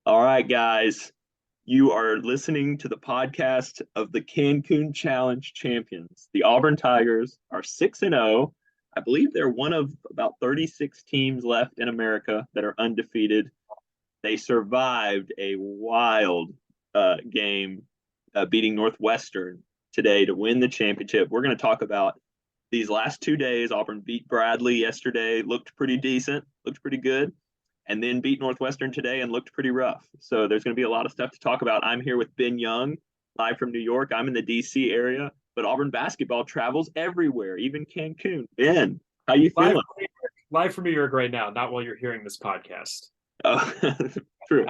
All right, guys, you are listening to the podcast of the Cancun Challenge champions. The Auburn Tigers are 6-0. I believe they're one of about 36 teams left in America that are undefeated. They survived a wild game beating Northwestern today to win the championship. We're going to talk about these last 2 days. Auburn beat Bradley yesterday, looked pretty decent, looked pretty good, and then beat Northwestern today and looked pretty rough. So there's going to be a lot of stuff to talk about. I'm here with Ben Young, live from New York. I'm in the DC area, but Auburn basketball travels everywhere, even Cancun. Ben, how you Live, feeling? live from New York right now, not while you're hearing this podcast. Oh, true.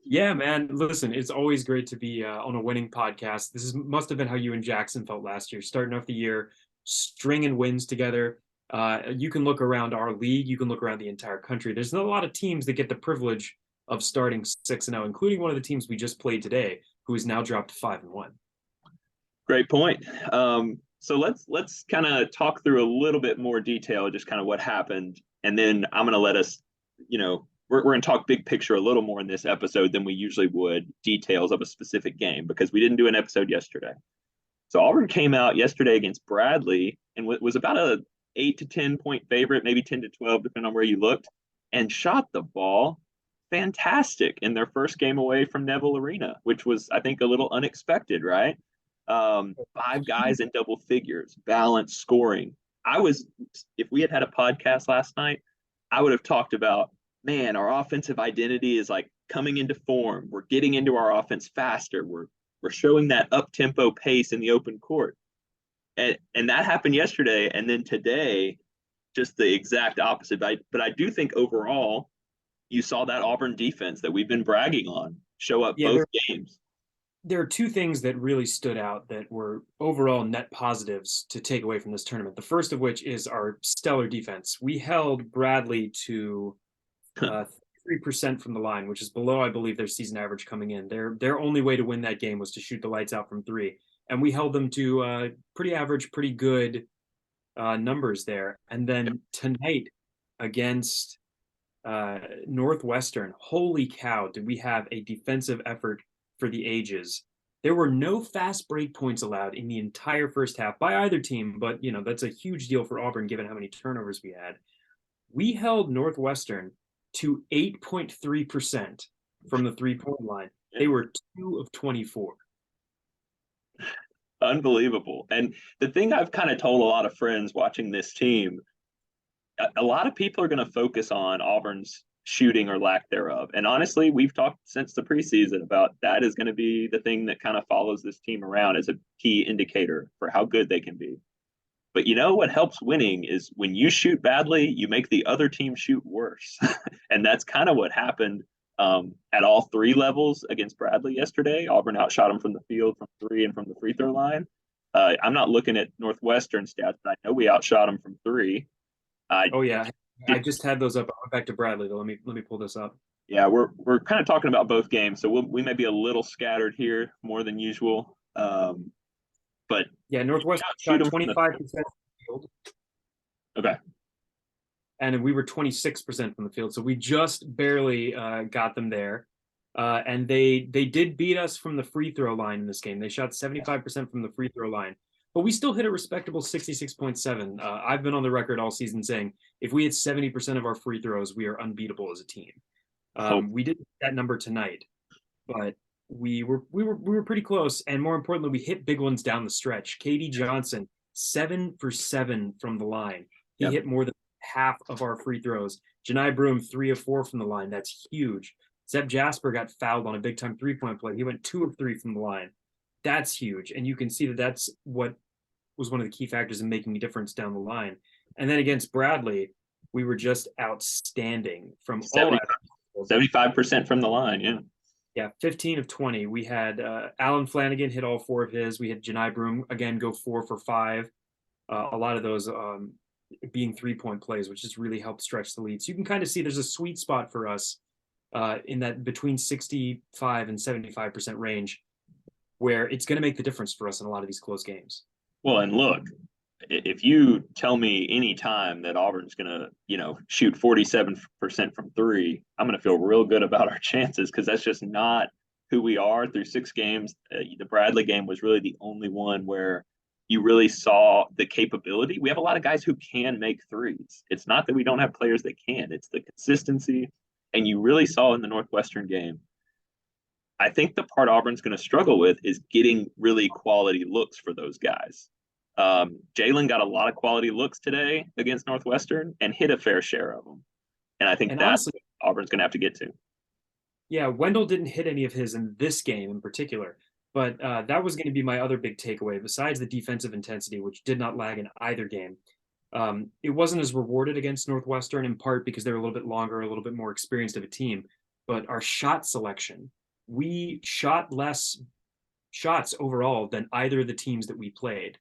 Yeah, man. Listen, it's always great to be on a winning podcast. Must have been how you and Jackson felt last year, starting off the year, stringing wins together. You can look around our league, you can look around the entire country. There's not a lot of teams that get the privilege of starting 6-0, including one of the teams we just played today, who is now dropped to 5-1. Great point. So let's kind of talk through a little bit more detail, just kind of what happened, and then I'm going to let us, we're going to talk big picture a little more in this episode than we usually would, details of a specific game, because we didn't do an episode yesterday. So Auburn came out yesterday against Bradley and was about a 8 to 10 point favorite, maybe 10 to 12, depending on where you looked, and shot the ball fantastic in their first game away from Neville Arena, which was, I think, a little unexpected, right? Five guys in double figures, balanced scoring. If we had had a podcast last night, I would have talked about, man, our offensive identity is like coming into form. We're getting into our offense faster. We're showing that up tempo pace in the open court, and that happened yesterday, and then today, just the exact opposite. But I do think overall, you saw that Auburn defense that we've been bragging on show up Yeah, both games. there are two things that really stood out that were overall net positives to take away from this tournament. The first of which is our stellar defense. We held Bradley to 3% from the line, which is below, I believe, their season average coming in. Their only way to win that game was to shoot the lights out from three, and we held them to pretty average, pretty good numbers there. And then tonight against Northwestern, holy cow, did we have a defensive effort for the ages. There were no fast break points allowed in the entire first half by either team, but that's a huge deal for Auburn given how many turnovers we had. We held Northwestern to 8.3% from the 3-point line. They were 2 of 24. Unbelievable. And the thing I've kind of told a lot of friends watching this team, a lot of people are going to focus on Auburn's shooting or lack thereof. And honestly, we've talked since the preseason about that is going to be the thing that kind of follows this team around as a key indicator for how good they can be. But what helps winning is when you shoot badly, you make the other team shoot worse. And that's kind of what happened at all three levels against Bradley yesterday. Auburn outshot them from the field, from three, and from the free throw line. I'm not looking at Northwestern stats, but I know we outshot them from three. Oh yeah, I just had those up. I went back to Bradley though. Let me pull this up. Yeah, we're kind of talking about both games, so we may be a little scattered here more than usual. But yeah, Northwestern shot 25% from the field. Okay. And we were 26% from the field, so we just barely got them there. And they did beat us from the free throw line in this game. They shot 75% from the free throw line, but we still hit a respectable 66.7. I've been on the record all season saying if we hit 70% of our free throws, we are unbeatable as a team. We didn't hit that number tonight, but we were pretty close. And more importantly, we hit big ones down the stretch. KD Johnson, 7 for 7 from the line. He hit more than half of our free throws. Janai Broom, 3 of 4 from the line. That's huge. Zeb Jasper got fouled on a big time 3-point play. He went 2 of 3 from the line. That's huge. And you can see that that's what was one of the key factors in making a difference down the line. And then against Bradley, we were just outstanding from 75% from the line. Yeah. Yeah, 15 of 20. We had Alan Flanagan hit all 4 of his. We had Janai Broom again go 4 for 5. A lot of those being 3-point plays, which just really helped stretch the lead. So you can kind of see there's a sweet spot for us in that between 65 and 75% range where it's going to make the difference for us in a lot of these close games. Well, and look, if you tell me any time that Auburn's going to, shoot 47% from three, I'm going to feel real good about our chances because that's just not who we are through 6 games. The Bradley game was really the only one where you really saw the capability. We have a lot of guys who can make threes. It's not that we don't have players that can, it's the consistency. And you really saw in the Northwestern game. I think the part Auburn's going to struggle with is getting really quality looks for those guys. Jalen got a lot of quality looks today against Northwestern and hit a fair share of them. And I think And that's honestly, what Auburn's going to have to get to. yeah, Wendell didn't hit any of his in this game in particular, but that was going to be my other big takeaway. Besides the defensive intensity, which did not lag in either game, it wasn't as rewarded against Northwestern in part because they're a little bit longer, a little bit more experienced of a team. But our shot selection, we shot less shots overall than either of the teams that we played.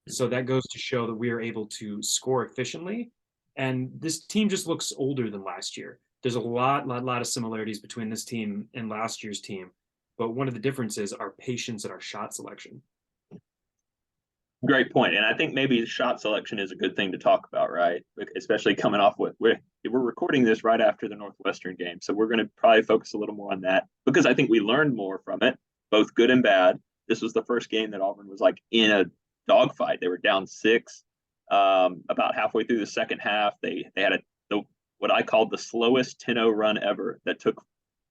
So that goes to show that we are able to score efficiently. And this team just looks older than last year. There's a lot of similarities between this team and last year's team. But one of the differences are patience and our shot selection. Great point. And I think maybe shot selection is a good thing to talk about, right? Especially coming off with, we're recording this right after the Northwestern game. So we're going to probably focus a little more on that because I think we learned more from it, both good and bad. This was the first game that Auburn was like in a dogfight. They were down 6. About halfway through the second half, they had what I called the slowest 10-0 run ever that took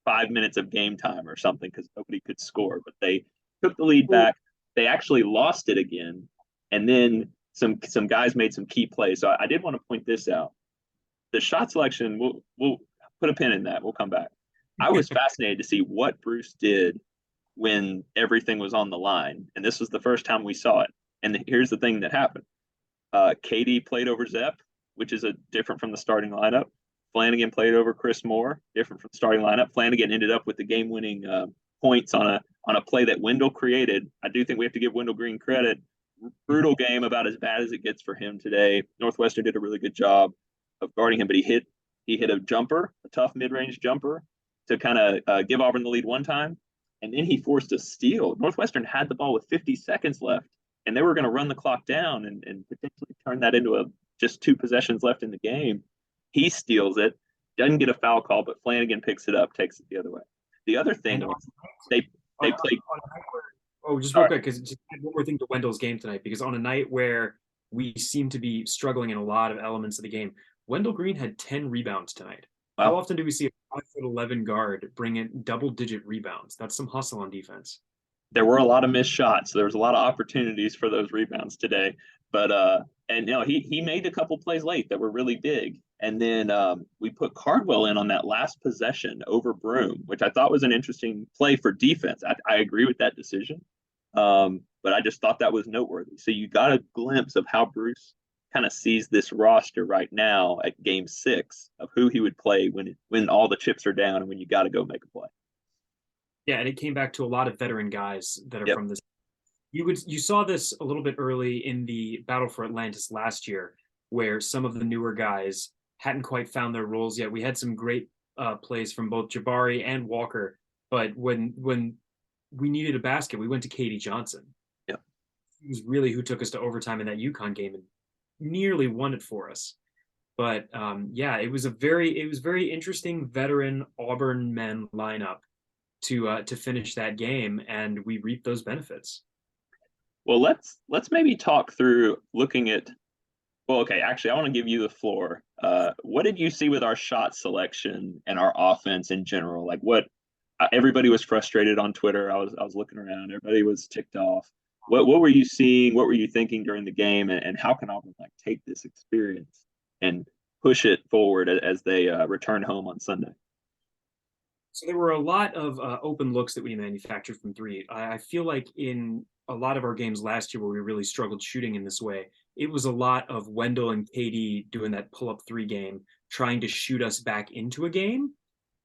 5 minutes of game time or something because nobody could score. But they took the lead back. They actually lost it again. And then some guys made some key plays. So I did want to point this out. The shot selection, we'll put a pin in that. We'll come back. I was fascinated to see what Bruce did when everything was on the line. And this was the first time we saw it. And here's the thing that happened. Katie played over Zepp, which is different from the starting lineup. Flanagan played over Chris Moore, different from the starting lineup. Flanagan ended up with the game-winning points on a play that Wendell created. I do think we have to give Wendell Green credit. Brutal game, about as bad as it gets for him today. Northwestern did a really good job of guarding him, but he hit a jumper, a tough mid-range jumper, to kind of give Auburn the lead one time, and then he forced a steal. Northwestern had the ball with 50 seconds left, and they were going to run the clock down and potentially turn that into just 2 possessions left in the game. He steals it, doesn't get a foul call, but Flanagan picks it up, takes it the other way. The other thing is they played. Oh, just real quick, because just add one more thing to Wendell's game tonight, because on a night where we seem to be struggling in a lot of elements of the game, Wendell Green had 10 rebounds tonight. Wow. How often do we see a 5'11" guard bring in double-digit rebounds? That's some hustle on defense. There were a lot of missed shots. There was a lot of opportunities for those rebounds today. But he made a couple plays late that were really big. And then we put Cardwell in on that last possession over Broome, which I thought was an interesting play for defense. I agree with that decision. But I just thought that was noteworthy. So you got a glimpse of how Bruce kind of sees this roster right now at game 6 of who he would play when all the chips are down and when you got to go make a play. Yeah, and it came back to a lot of veteran guys that are from this. You saw this a little bit early in the Battle for Atlantis last year, where some of the newer guys hadn't quite found their roles yet. We had some great plays from both Jabari and Walker, but when we needed a basket, we went to Katie Johnson. Yeah, he was really who took us to overtime in that UConn game and nearly won it for us. But it was very interesting veteran Auburn men lineup to finish that game, and we reaped those benefits. Well, let's maybe talk through looking at. Well, okay, actually, I want to give you the floor. What did you see with our shot selection and our offense in general? Like, what everybody was frustrated on Twitter. I was looking around. Everybody was ticked off. What were you seeing? What were you thinking during the game? And how can Auburn take this experience and push it forward as they return home on Sunday? So there were a lot of open looks that we manufactured from 3. I feel like in a lot of our games last year where we really struggled shooting in this way, it was a lot of Wendell and KD doing that pull-up 3 game, trying to shoot us back into a game.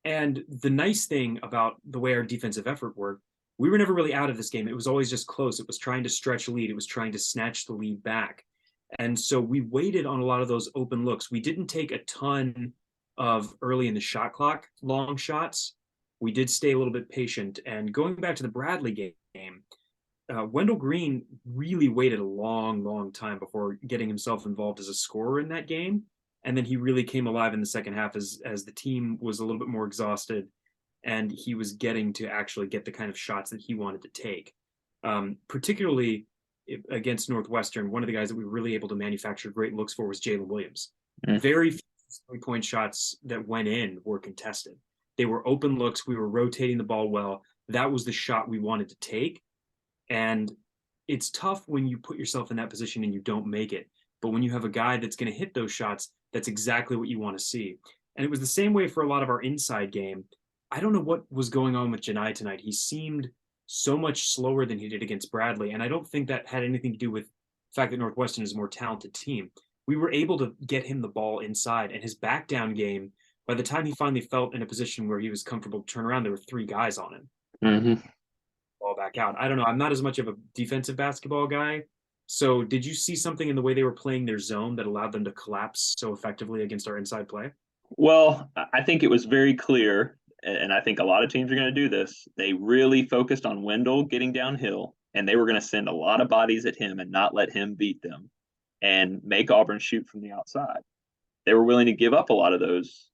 And the nice thing about the way our defensive effort worked, we were never really out of this game. It was always just close. It was trying to stretch lead. It was trying to snatch the lead back. And so we waited on a lot of those open looks. We didn't take a ton of early in the shot clock long shots. We did stay a little bit patient. And going back to the Bradley game, Wendell Green really waited a long time before getting himself involved as a scorer in that game, and then he really came alive in the second half as the team was a little bit more exhausted, and he was getting to actually get the kind of shots that he wanted to take. Particularly against Northwestern, one of the guys that we were really able to manufacture great looks for was Jalen Williams. Mm. Very few 3-point shots that went in were contested. They were open looks. We were rotating the ball well. That was the shot we wanted to take. And it's tough when you put yourself in that position and you don't make it. But when you have a guy that's going to hit those shots, that's exactly what you want to see. And it was the same way for a lot of our inside game. I don't know what was going on with Janai tonight. He seemed so much slower than he did against Bradley. And I don't think that had anything to do with the fact that Northwestern is a more talented team. We were able to get him the ball inside, and his back down game, by the time he finally felt in a position where he was comfortable to turn around, there were 3 guys on him. Mm-hmm. Ball back out. I don't know. I'm not as much of a defensive basketball guy. So did you see something in the way they were playing their zone that allowed them to collapse so effectively against our inside play? Well, I think it was very clear, and I think a lot of teams are going to do this. They really focused on Wendell getting downhill, and they were going to send a lot of bodies at him and not let him beat them and make Auburn shoot from the outside. They were willing to give up a lot of those,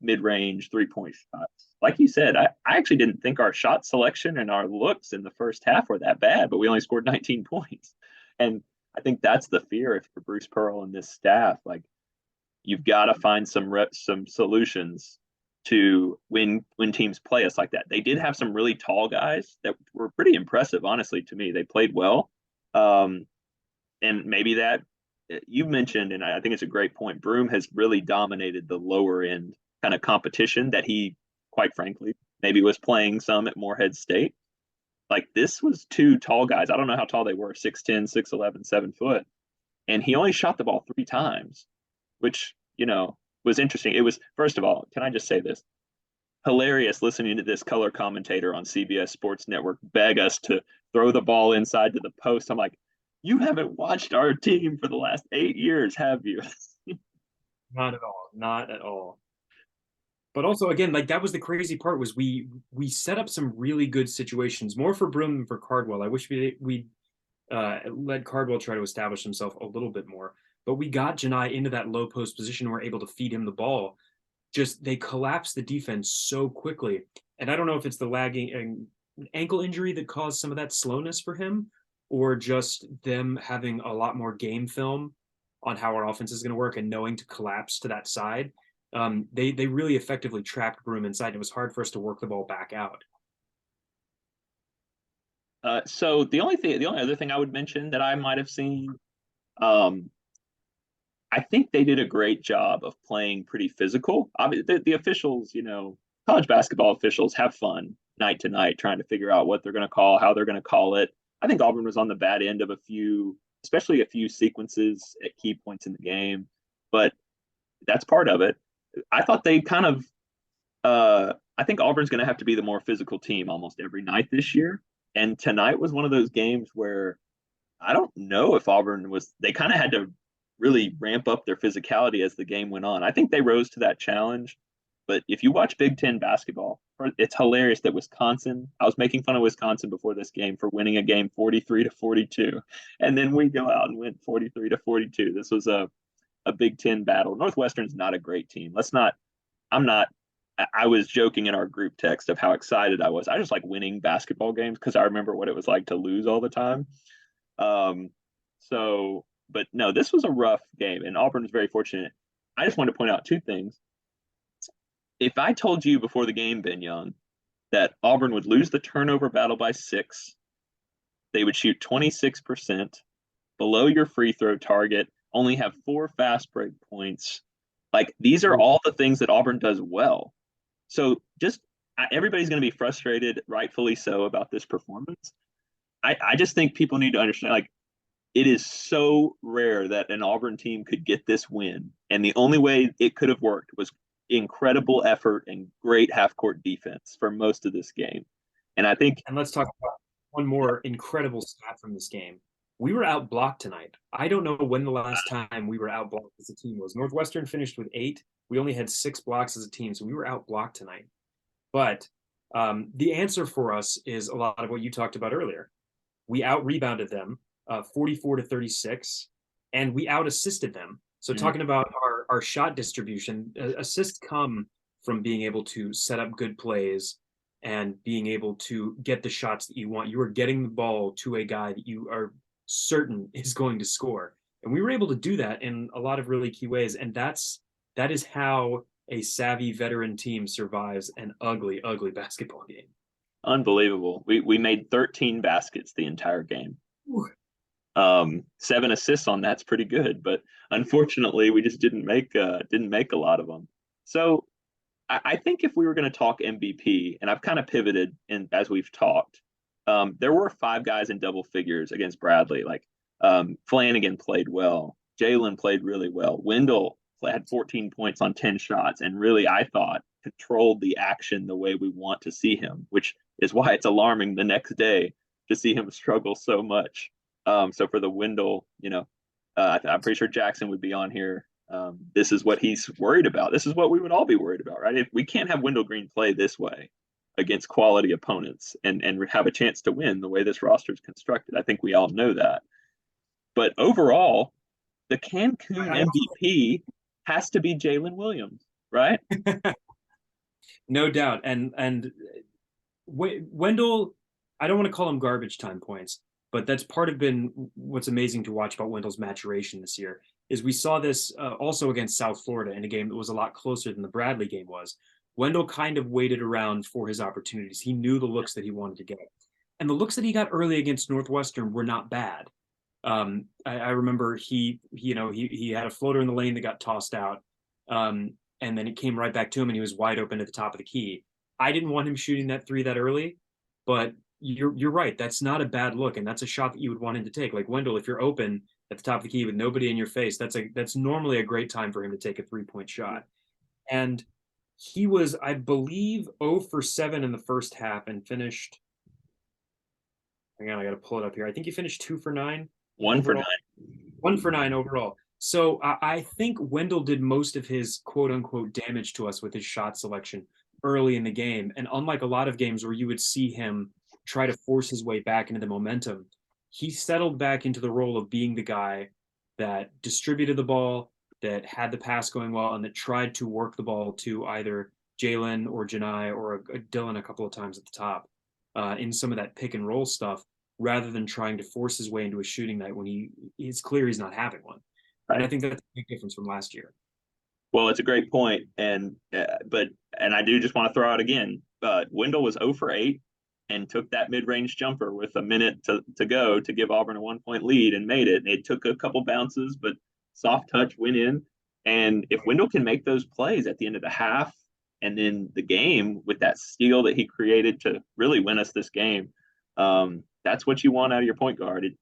mid-range 3-point shots. Like you said, I actually didn't think our shot selection and our looks in the first half were that bad, but we only scored 19 points. And I think that's the fear if for Bruce Pearl and this staff. Like, you've got to find some solutions to when teams play us like that. They did have some really tall guys that were pretty impressive, honestly, to me. They played well. And maybe that you mentioned, and I think it's a great point, Broome has really dominated the lower end kind of competition that he, quite frankly, maybe was playing some at Morehead State. Like, this was 2 tall guys. I don't know how tall they were, 6'10", 6'11", 7 foot. And he only shot the ball 3 times, which, was interesting. It was, first of all, can I just say this? Hilarious listening to this color commentator on CBS Sports Network beg us to throw the ball inside to the post. I'm like, you haven't watched our team for the last 8 years, have you? Not at all. Not at all. But also, again, like that was the crazy part was we set up some really good situations, more for Broome than for Cardwell. I wish we let Cardwell try to establish himself a little bit more. But we got Janai into that low post position and we're able to feed him the ball. Just they collapsed the defense so quickly. And I don't know if it's the lagging ankle injury that caused some of that slowness for him, or just them having a lot more game film on how our offense is going to work and knowing to collapse to that side. They really effectively trapped Broome inside. It was hard for us to work the ball back out. So the only other thing I would mention that I might have seen, I think they did a great job of playing pretty physical. Obviously, the officials, college basketball officials have fun night to night trying to figure out what they're going to call, how they're going to call it. I think Auburn was on the bad end of especially a few sequences at key points in the game, but that's part of it. I thought they kind of, I think Auburn's going to have to be the more physical team almost every night this year. And tonight was one of those games where I don't know if they kind of had to really ramp up their physicality as the game went on. I think they rose to that challenge. But if you watch Big Ten basketball, it's hilarious that I was making fun of Wisconsin before this game for winning a game 43-42. And then we go out and win 43-42. This was a Big Ten battle. Northwestern's not a great team. I was joking in our group text of how excited I was. I just like winning basketball games because I remember what it was like to lose all the time. But no, this was a rough game, and Auburn was very fortunate. I just want to point out 2 things. If I told you before the game, Ben Young, that Auburn would lose the turnover battle by 6, they would shoot 26%, below your free throw target, only have 4 fast break points. Like, these are all the things that Auburn does well. So everybody's going to be frustrated, rightfully so, about this performance. I just think people need to understand, like, it is so rare that an Auburn team could get this win. And the only way it could have worked was incredible effort and great half-court defense for most of this game. And I think... And let's talk about one more incredible stat from this game. We were outblocked tonight. I don't know when the last time we were outblocked as a team was. Northwestern finished with 8. We only had 6 blocks as a team, so we were outblocked tonight. But the answer for us is a lot of what you talked about earlier. We out rebounded them 44-36, and we out assisted them. So talking about our shot distribution, assists come from being able to set up good plays and being able to get the shots that you want. You are getting the ball to a guy that you are certain is going to score. And we were able to do that in a lot of really key ways. And that is how a savvy veteran team survives an ugly, ugly basketball game. Unbelievable. We made 13 baskets the entire game. 7 assists on that's pretty good, but unfortunately we just didn't make a lot of them. So I think if we were going to talk MVP, and I've kind of pivoted in as we've talked, there were 5 guys in double figures against Bradley. Like Flanagan played well, Jalen played really well, Wendell had 14 points on 10 shots, and really I thought controlled the action the way we want to see him, which is why it's alarming the next day to see him struggle so much. So for the Wendell, I'm pretty sure Jackson would be on here. This is what he's worried about. This is what we would all be worried about, right? If we can't have Wendell Green play this way against quality opponents and have a chance to win the way this roster is constructed, I think we all know that. But overall, the Cancun MVP has to be Jalen Williams, right? No doubt. And Wendell, I don't want to call him garbage time points, but that's part of been what's amazing to watch about Wendell's maturation this year is we saw this also against South Florida in a game that was a lot closer than the Bradley game was. Wendell kind of waited around for his opportunities. He knew the looks that he wanted to get. And the looks that he got early against Northwestern were not bad. I remember he had a floater in the lane that got tossed out. And then it came right back to him and he was wide open at the top of the key. I didn't want him shooting that 3 that early, but you're right. That's not a bad look. And that's a shot that you would want him to take. Like Wendell, if you're open at the top of the key with nobody in your face, that's normally a great time for him to take a 3-point shot. And he was, I believe, 0 for 7 in the first half and finished. Hang on, I got to pull it up here. I think he finished 2 for 9. 1 overall. for 9. 1 for 9 overall. So I think Wendell did most of his quote unquote damage to us with his shot selection early in the game. And unlike a lot of games where you would see him try to force his way back into the momentum, he settled back into the role of being the guy that distributed the ball, that had the pass going well, and that tried to work the ball to either Jalen or Janai or Dylan a couple of times at the top in some of that pick and roll stuff, rather than trying to force his way into a shooting night when it's clear he's not having one. And I think that's a big difference from last year. Well, it's a great point, and I do just want to throw out again. Wendell was 0 for 8 and took that mid-range jumper with a minute to go to give Auburn a 1-point lead and made it. It took a couple bounces, but soft touch went in. And if Wendell can make those plays at the end of the half and then the game with that steal that he created to really win us this game, that's what you want out of your point guard. It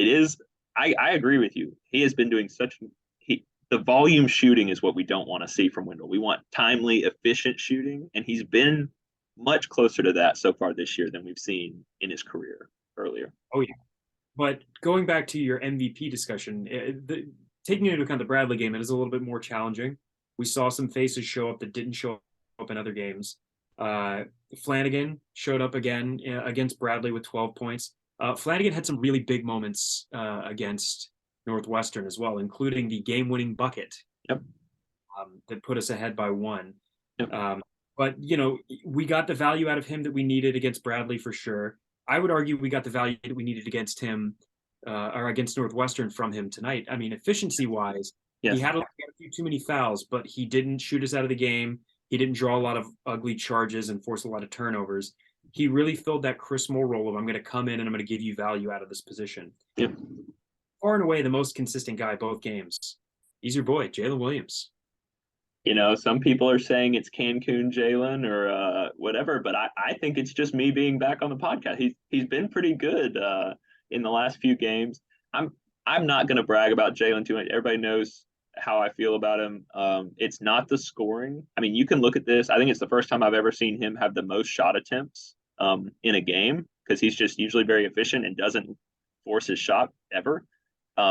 is. I agree with you. He has been doing the volume shooting is what we don't want to see from Wendell. We want timely, efficient shooting, and he's been much closer to that so far this year than we've seen in his career earlier. Oh, yeah. But going back to your MVP discussion, taking into account the Bradley game, it is a little bit more challenging. We saw some faces show up that didn't show up in other games. Flanagan showed up again against Bradley with 12 points. Flanagan had some really big moments against Northwestern as well, including the game-winning bucket. Yep. That put us ahead by 1. Yep. But, we got the value out of him that we needed against Bradley for sure. I would argue we got the value that we needed against him or against Northwestern from him tonight. I mean, efficiency-wise, yes. He had a few too many fouls, but he didn't shoot us out of the game. He didn't draw a lot of ugly charges and force a lot of turnovers. He really filled that Chris Moore role of I'm going to come in and I'm going to give you value out of this position. Yep. Far and away the most consistent guy both games. He's your boy, Jalen Williams. Some people are saying it's Cancun Jalen or whatever, but I think it's just me being back on the podcast. He's been pretty good in the last few games. I'm not going to brag about Jalen too much. Everybody knows how I feel about him. It's not the scoring. I mean, you can look at this. I think it's the first time I've ever seen him have the most shot attempts in a game because he's just usually very efficient and doesn't force his shot ever.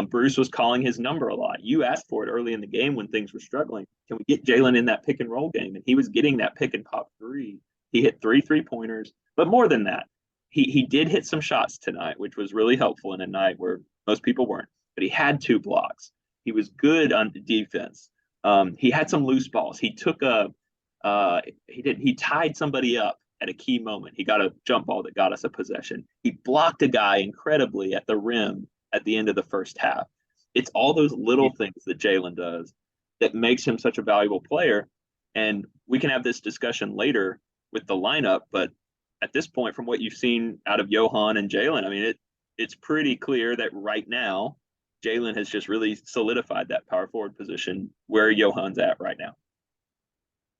Bruce was calling his number a lot. You asked for it early in the game when things were struggling. Can we get Jalen in that pick and roll game? And he was getting that pick and pop 3. He hit 3 3-pointers, but more than that, he did hit some shots tonight, which was really helpful in a night where most people weren't. But he had 2 blocks. He was good on defense. He had some loose balls. He took a he tied somebody up at a key moment. He got a jump ball that got us a possession. He blocked a guy incredibly at the rim at the end of the first half. It's all those little things that Jalen does that makes him such a valuable player. And we can have this discussion later with the lineup, but at this point, from what you've seen out of Johan and Jalen, I mean, it's pretty clear that right now, Jalen has just really solidified that power forward position where Johan's at right now.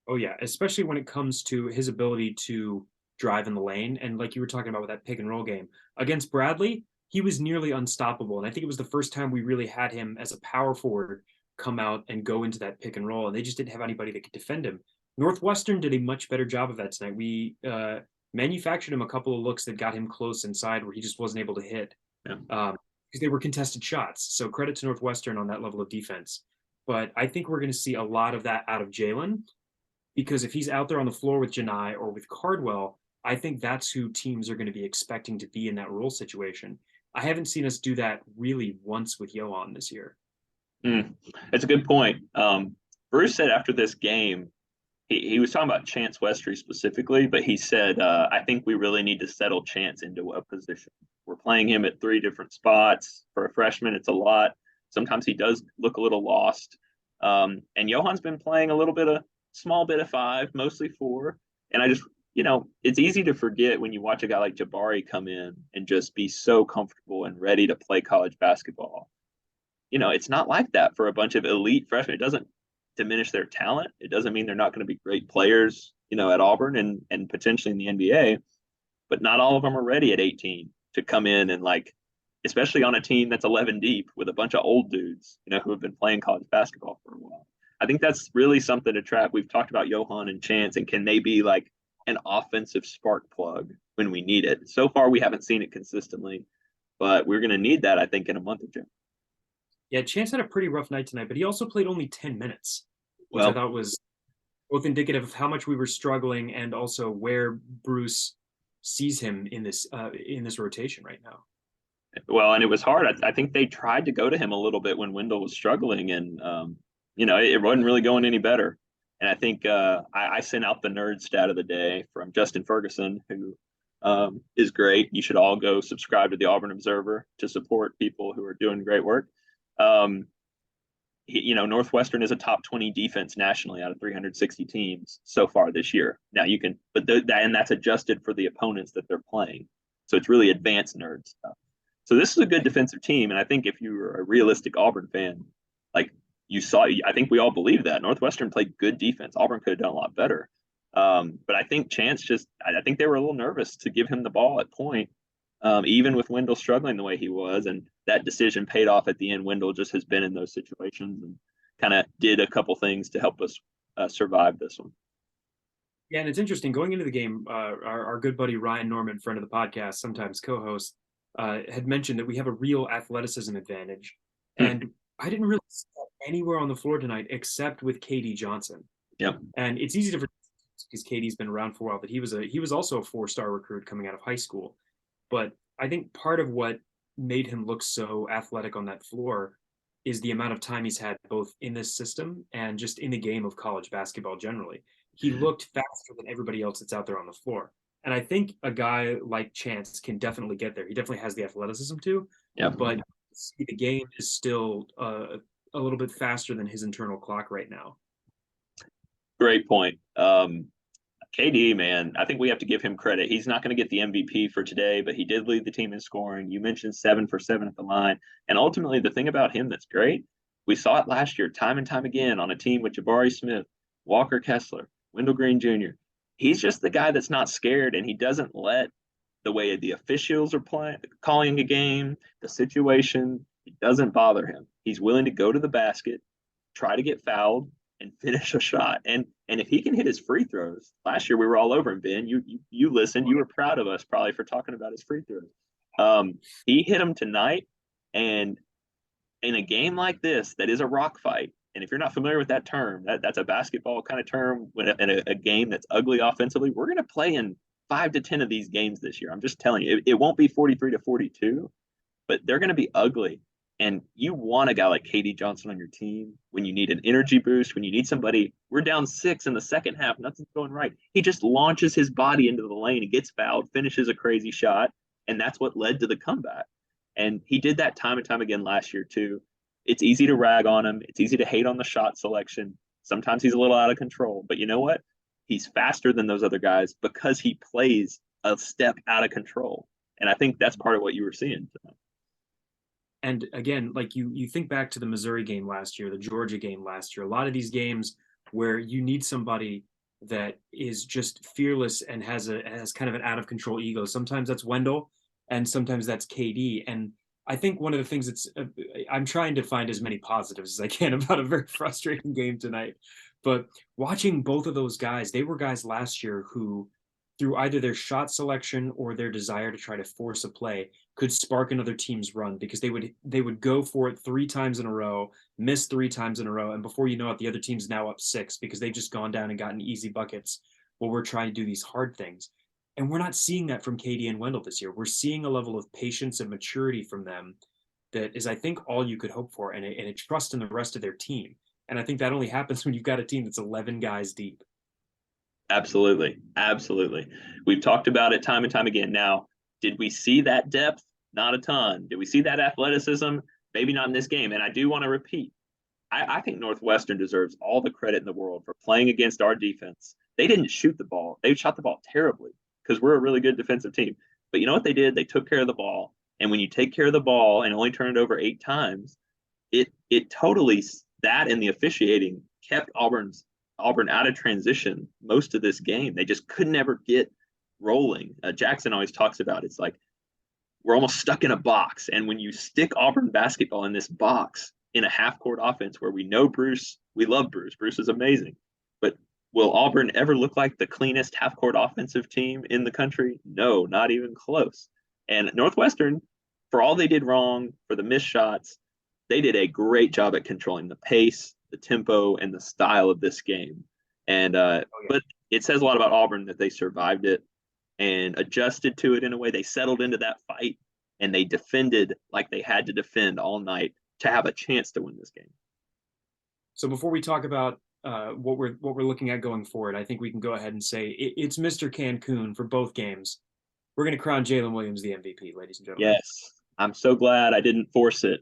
Oh yeah, especially when it comes to his ability to drive in the lane. And like you were talking about with that pick and roll game against Bradley, he was nearly unstoppable. And I think it was the first time we really had him as a power forward come out and go into that pick and roll. And they just didn't have anybody that could defend him. Northwestern did a much better job of that tonight. We manufactured him a couple of looks that got him close inside where he just wasn't able to hit. Yeah. Because they were contested shots. So credit to Northwestern on that level of defense. But I think we're going to see a lot of that out of Jalen, because if he's out there on the floor with Janai or with Cardwell, I think that's who teams are going to be expecting to be in that role situation. I haven't seen us do that really once with Johan this year. That's a good point. Bruce said after this game, he was talking about Chance Westry specifically, but he said, I think we really need to settle Chance into a position. We're playing him at 3 different spots. For a freshman, it's a lot. Sometimes he does look a little lost. And Johan's been playing a little bit of small bit of 5, mostly 4. And I just, it's easy to forget when you watch a guy like Jabari come in and just be so comfortable and ready to play college basketball. It's not like that for a bunch of elite freshmen. It doesn't diminish their talent. It doesn't mean they're not going to be great players, at Auburn and potentially in the NBA, but not all of them are ready at 18 to come in and especially on a team that's 11 deep with a bunch of old dudes, who have been playing college basketball for a while. I think that's really something to track. We've talked about Johan and Chance, and can they be like an offensive spark plug when we need it? So far, we haven't seen it consistently, but we're going to need that, I think, in a month or two. Yeah, Chance had a pretty rough night tonight, but he also played only 10 minutes, which I thought was both indicative of how much we were struggling and also where Bruce sees him in this rotation right now. Well, and it was hard. I think they tried to go to him a little bit when Wendell was struggling, and it wasn't really going any better. And I think I sent out the nerd stat of the day from Justin Ferguson, who is great. You should all go subscribe to the Auburn Observer to support people who are doing great work. Northwestern is a top 20 defense nationally out of 360 teams so far this year. Now you can, and that's adjusted for the opponents that they're playing. So it's really advanced nerd stuff. So this is a good defensive team. And I think if you were a realistic Auburn fan, I think we all believe that Northwestern played good defense. Auburn could have done a lot better. But I think Chance I think they were a little nervous to give him the ball at point. Even with Wendell struggling the way he was, and that decision paid off at the end. Wendell just has been in those situations and kind of did a couple things to help us survive this one. Yeah, and it's interesting going into the game. Our good buddy Ryan Norman, friend of the podcast, sometimes co-host, had mentioned that we have a real athleticism advantage, and I didn't really see that anywhere on the floor tonight except with KD Johnson. Yep. And it's easy to forget because KD's been around for a while, but he was also a 4-star recruit coming out of high school. But I think part of what made him look so athletic on that floor is the amount of time he's had both in this system and just in the game of college basketball generally. He looked faster than everybody else that's out there on the floor. And I think a guy like Chance can definitely get there. He definitely has the athleticism to, but the game is still a little bit faster than his internal clock right now. Great point. KD, man, I think we have to give him credit. He's not going to get the MVP for today, but he did lead the team in scoring. You mentioned 7 for 7 at the line. And ultimately, the thing about him that's great, we saw it last year time and time again on a team with Jabari Smith, Walker Kessler, Wendell Green Jr. He's just the guy that's not scared, and he doesn't let the way the officials are calling a game, the situation, it doesn't bother him. He's willing to go to the basket, try to get fouled, and finish a shot. And if he can hit his free throws, last year we were all over him, Ben. You listened. You were proud of us probably for talking about his free throws. He hit them tonight, and in a game like this, that is a rock fight. And if you're not familiar with that term, that's a basketball kind of term. In a game that's ugly offensively, we're going to play in 5 to 10 of these games this year. I'm just telling you, it won't be 43-42, but they're going to be ugly. And you want a guy like KD Johnson on your team when you need an energy boost, when you need somebody. We're down 6 in the second half. Nothing's going right. He just launches his body into the lane and gets fouled, finishes a crazy shot. And that's what led to the comeback. And he did that time and time again last year, too. It's easy to rag on him. It's easy to hate on the shot selection. Sometimes he's a little out of control. But you know what? He's faster than those other guys because he plays a step out of control. And I think that's part of what you were seeing tonight. And again, like you think back to the Missouri game last year, the Georgia game last year, a lot of these games where you need somebody that is just fearless and has kind of an out of control ego. Sometimes that's Wendell, and sometimes that's KD. And I think one of the things that's I'm trying to find as many positives as I can about a very frustrating game tonight. But watching both of those guys, they were guys last year who, through either their shot selection or their desire to try to force a play, could spark another team's run because they would go for it 3 times in a row, miss 3 times in a row, and before you know it, the other team's now up 6 because they've just gone down and gotten easy buckets while we're trying to do these hard things. And we're not seeing that from KD and Wendell this year. We're seeing a level of patience and maturity from them that is, I think, all you could hope for, and a trust in the rest of their team. And I think that only happens when you've got a team that's 11 guys deep. Absolutely. Absolutely. We've talked about it time and time again. Now, did we see that depth? Not a ton. Did we see that athleticism? Maybe not in this game. And I do want to repeat, I think Northwestern deserves all the credit in the world for playing against our defense. They didn't shoot the ball. They shot the ball terribly because we're a really good defensive team. But you know what they did? They took care of the ball. And when you take care of the ball and only turn it over 8 times, it totally, that and the officiating kept Auburn out of transition most of this game. They just could never get rolling. Jackson always talks about it's like we're almost stuck in a box. And when you stick Auburn basketball in this box in a half court offense where we know Bruce, we love Bruce. Bruce is amazing. But will Auburn ever look like the cleanest half court offensive team in the country? No, not even close. And Northwestern, for all they did wrong, for the missed shots, they did a great job at controlling the pace, the tempo, and the style of this game. And but it says a lot about Auburn that they survived it and adjusted to it in a way. They settled into that fight and they defended like they had to defend all night to have a chance to win this game. So before we talk about what we're looking at going forward, I think we can go ahead and say it's Mr. Cancun for both games. We're going to crown Jalen Williams the MVP, ladies and gentlemen. Yes. I'm so glad I didn't force it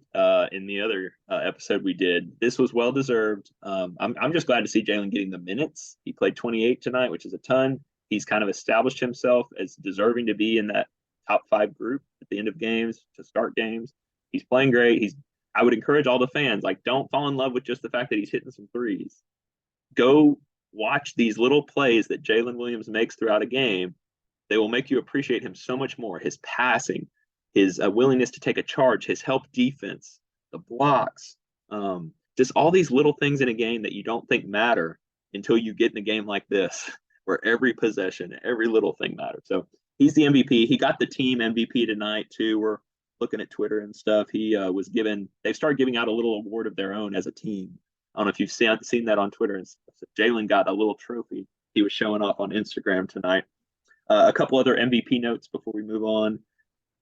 in the other episode we did. This was well deserved. I'm just glad to see Jalen getting the minutes. He played 28 tonight, which is a ton. He's kind of established himself as deserving to be in that top 5 group at the end of games, to start games. He's playing great. I would encourage all the fans, like, don't fall in love with just the fact that he's hitting some threes. Go watch these little plays that Jalen Williams makes throughout a game. They will make you appreciate him so much more. His passing, his willingness to take a charge, his help defense, the blocks, just all these little things in a game that you don't think matter until you get in a game like this, where every possession, every little thing matters. So he's the MVP. He got the team MVP tonight, too. We're looking at Twitter and stuff. They've started giving out a little award of their own as a team. I don't know if you've seen that on Twitter. And stuff. So Jalen got a little trophy he was showing off on Instagram tonight. A couple other MVP notes before we move on.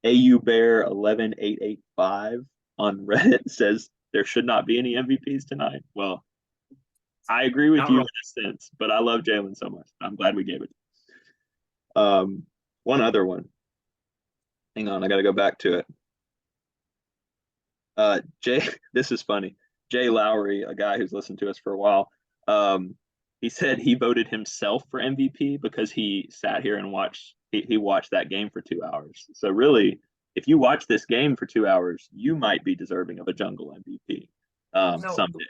AU Bear 11885 on Reddit says there should not be any MVPs tonight. Well, I agree with you in a sense, but I love Jalen so much. I'm glad we gave it. One other one. Hang on, I got to go back to it. This is funny. Jay Lowry, a guy who's listened to us for a while, he said he voted himself for MVP because he sat here and watched that game for 2 hours. So really, if you watch this game for 2 hours, you might be deserving of a jungle MVP someday.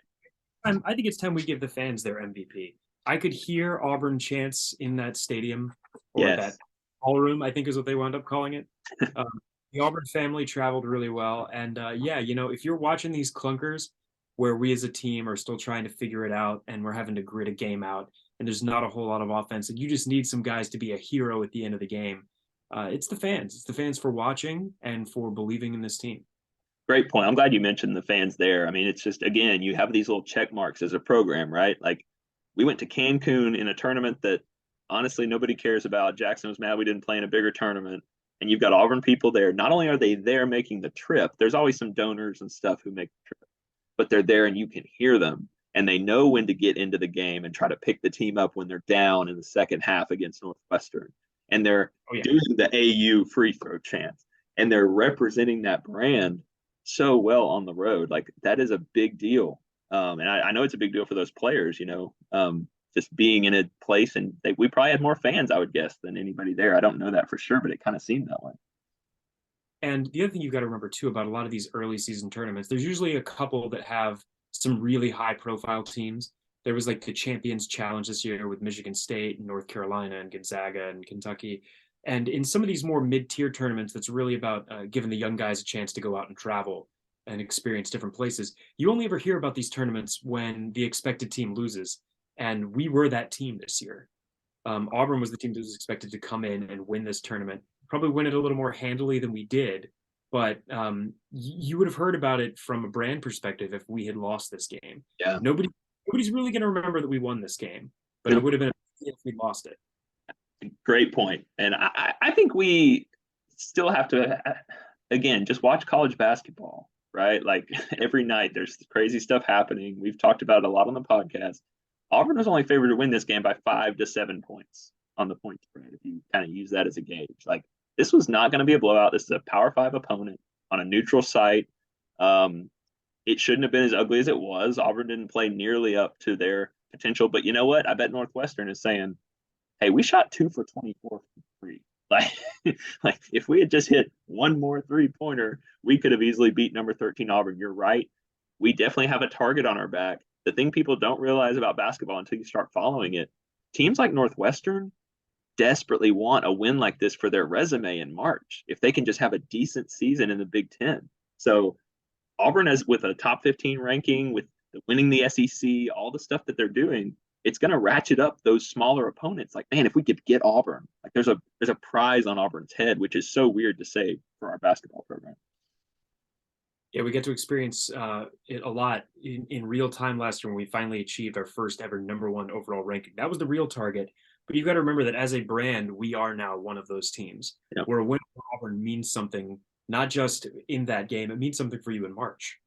I think it's time we give the fans their MVP. I could hear Auburn chants in that stadium, or that ballroom, I think is what they wound up calling it. The Auburn family traveled really well. And if you're watching these clunkers where we as a team are still trying to figure it out and we're having to grit a game out and there's not a whole lot of offense and you just need some guys to be a hero at the end of the game, it's the fans. It's the fans for watching and for believing in this team. Great point. I'm glad you mentioned the fans there. I mean, it's just, again, you have these little check marks as a program, right? Like, we went to Cancun in a tournament that honestly, nobody cares about. Jackson was mad we didn't play in a bigger tournament. And you've got Auburn people there. Not only are they there making the trip, there's always some donors and stuff who make the trip, but they're there and you can hear them. And they know when to get into the game and try to pick the team up when they're down in the second half against Northwestern. And they're Oh yeah. doing the AU free throw chants. And they're representing that brand so well on the road. Like that is a big deal. And I know it's a big deal for those players, just being in a place, and we probably had more fans, I would guess, than anybody there. I don't know that for sure, but it kind of seemed that way. And the other thing you've got to remember too about a lot of these early season tournaments, there's usually a couple that have some really high profile teams. There was like the Champions Challenge this year with Michigan State and North Carolina and Gonzaga and Kentucky. And in some of these more mid-tier tournaments, that's really about giving the young guys a chance to go out and travel and experience different places. You only ever hear about these tournaments when the expected team loses. And we were that team this year. Auburn was the team that was expected to come in and win this tournament, probably win it a little more handily than we did. But you would have heard about it from a brand perspective if we had lost this game. Yeah. Nobody's really going to remember that we won this game, but Good. it would have been if we lost it. Great point. And I think we still have to, again, just watch college basketball, right? Like every night there's crazy stuff happening. We've talked about it a lot on the podcast. Auburn was only favored to win this game by 5 to 7 points on the point spread, if you kind of use that as a gauge. Like this was not going to be a blowout. This is a Power 5 opponent on a neutral site. It shouldn't have been as ugly as it was. Auburn didn't play nearly up to their potential. But you know what? I bet Northwestern is saying, hey, we shot 2 for 24 from three. Like if we had just hit one more 3-pointer, we could have easily beat number 13 Auburn. You're right. We definitely have a target on our back. The thing people don't realize about basketball until you start following it, teams like Northwestern desperately want a win like this for their resume in March if they can just have a decent season in the Big Ten. So Auburn, as with a top 15 ranking, with winning the SEC, all the stuff that they're doing, it's going to ratchet up those smaller opponents. Like, man, if we could get Auburn, like there's a prize on Auburn's head, which is so weird to say for our basketball program. Yeah, we get to experience it a lot in real time last year when we finally achieved our first ever #1 overall ranking. That was the real target. But you've got to remember that as a brand, we are now one of those teams where a win for Auburn means something, not just in that game, it means something for you in March.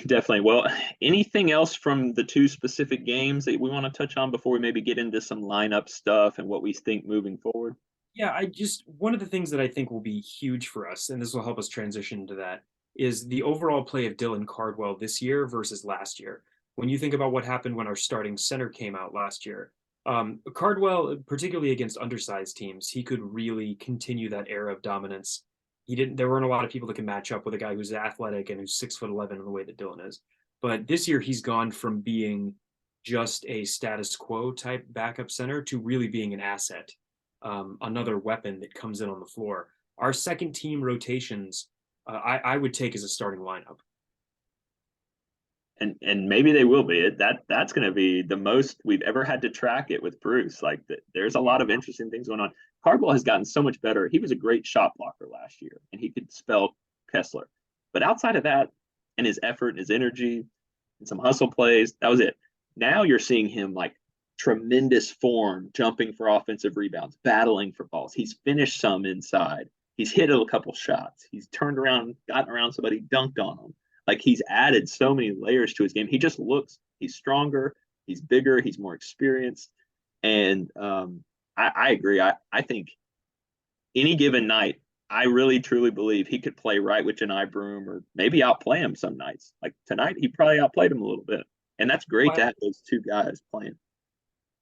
Definitely. Well, anything else from the two specific games that we want to touch on before we maybe get into some lineup stuff and what we think moving forward? Yeah, one of the things that I think will be huge for us, and this will help us transition into that, is the overall play of Dylan Cardwell this year versus last year. When you think about what happened when our starting center came out last year, Cardwell, particularly against undersized teams, he could really continue that era of dominance. There weren't a lot of people that can match up with a guy who's athletic and who's 6'11" in the way that Dylan is. But this year he's gone from being just a status quo type backup center to really being an asset, another weapon that comes in on the floor. Our second team rotations, I would take as a starting lineup. And maybe they will be. That's going to be the most we've ever had to track it with Bruce. Like there's a lot of interesting things going on. Cardwell has gotten so much better. He was a great shot blocker last year, and he could spell Kessler. But outside of that, and his effort and his energy and some hustle plays, that was it. Now you're seeing him like tremendous form, jumping for offensive rebounds, battling for balls. He's finished some inside. He's hit a couple shots. He's turned around, gotten around somebody, dunked on him. Like he's added so many layers to his game. He just he's stronger, he's bigger, he's more experienced. And I agree. I think any given night, I really truly believe he could play right with Janai Broom or maybe outplay him some nights. Like tonight, he probably outplayed him a little bit. And that's great to have those two guys playing.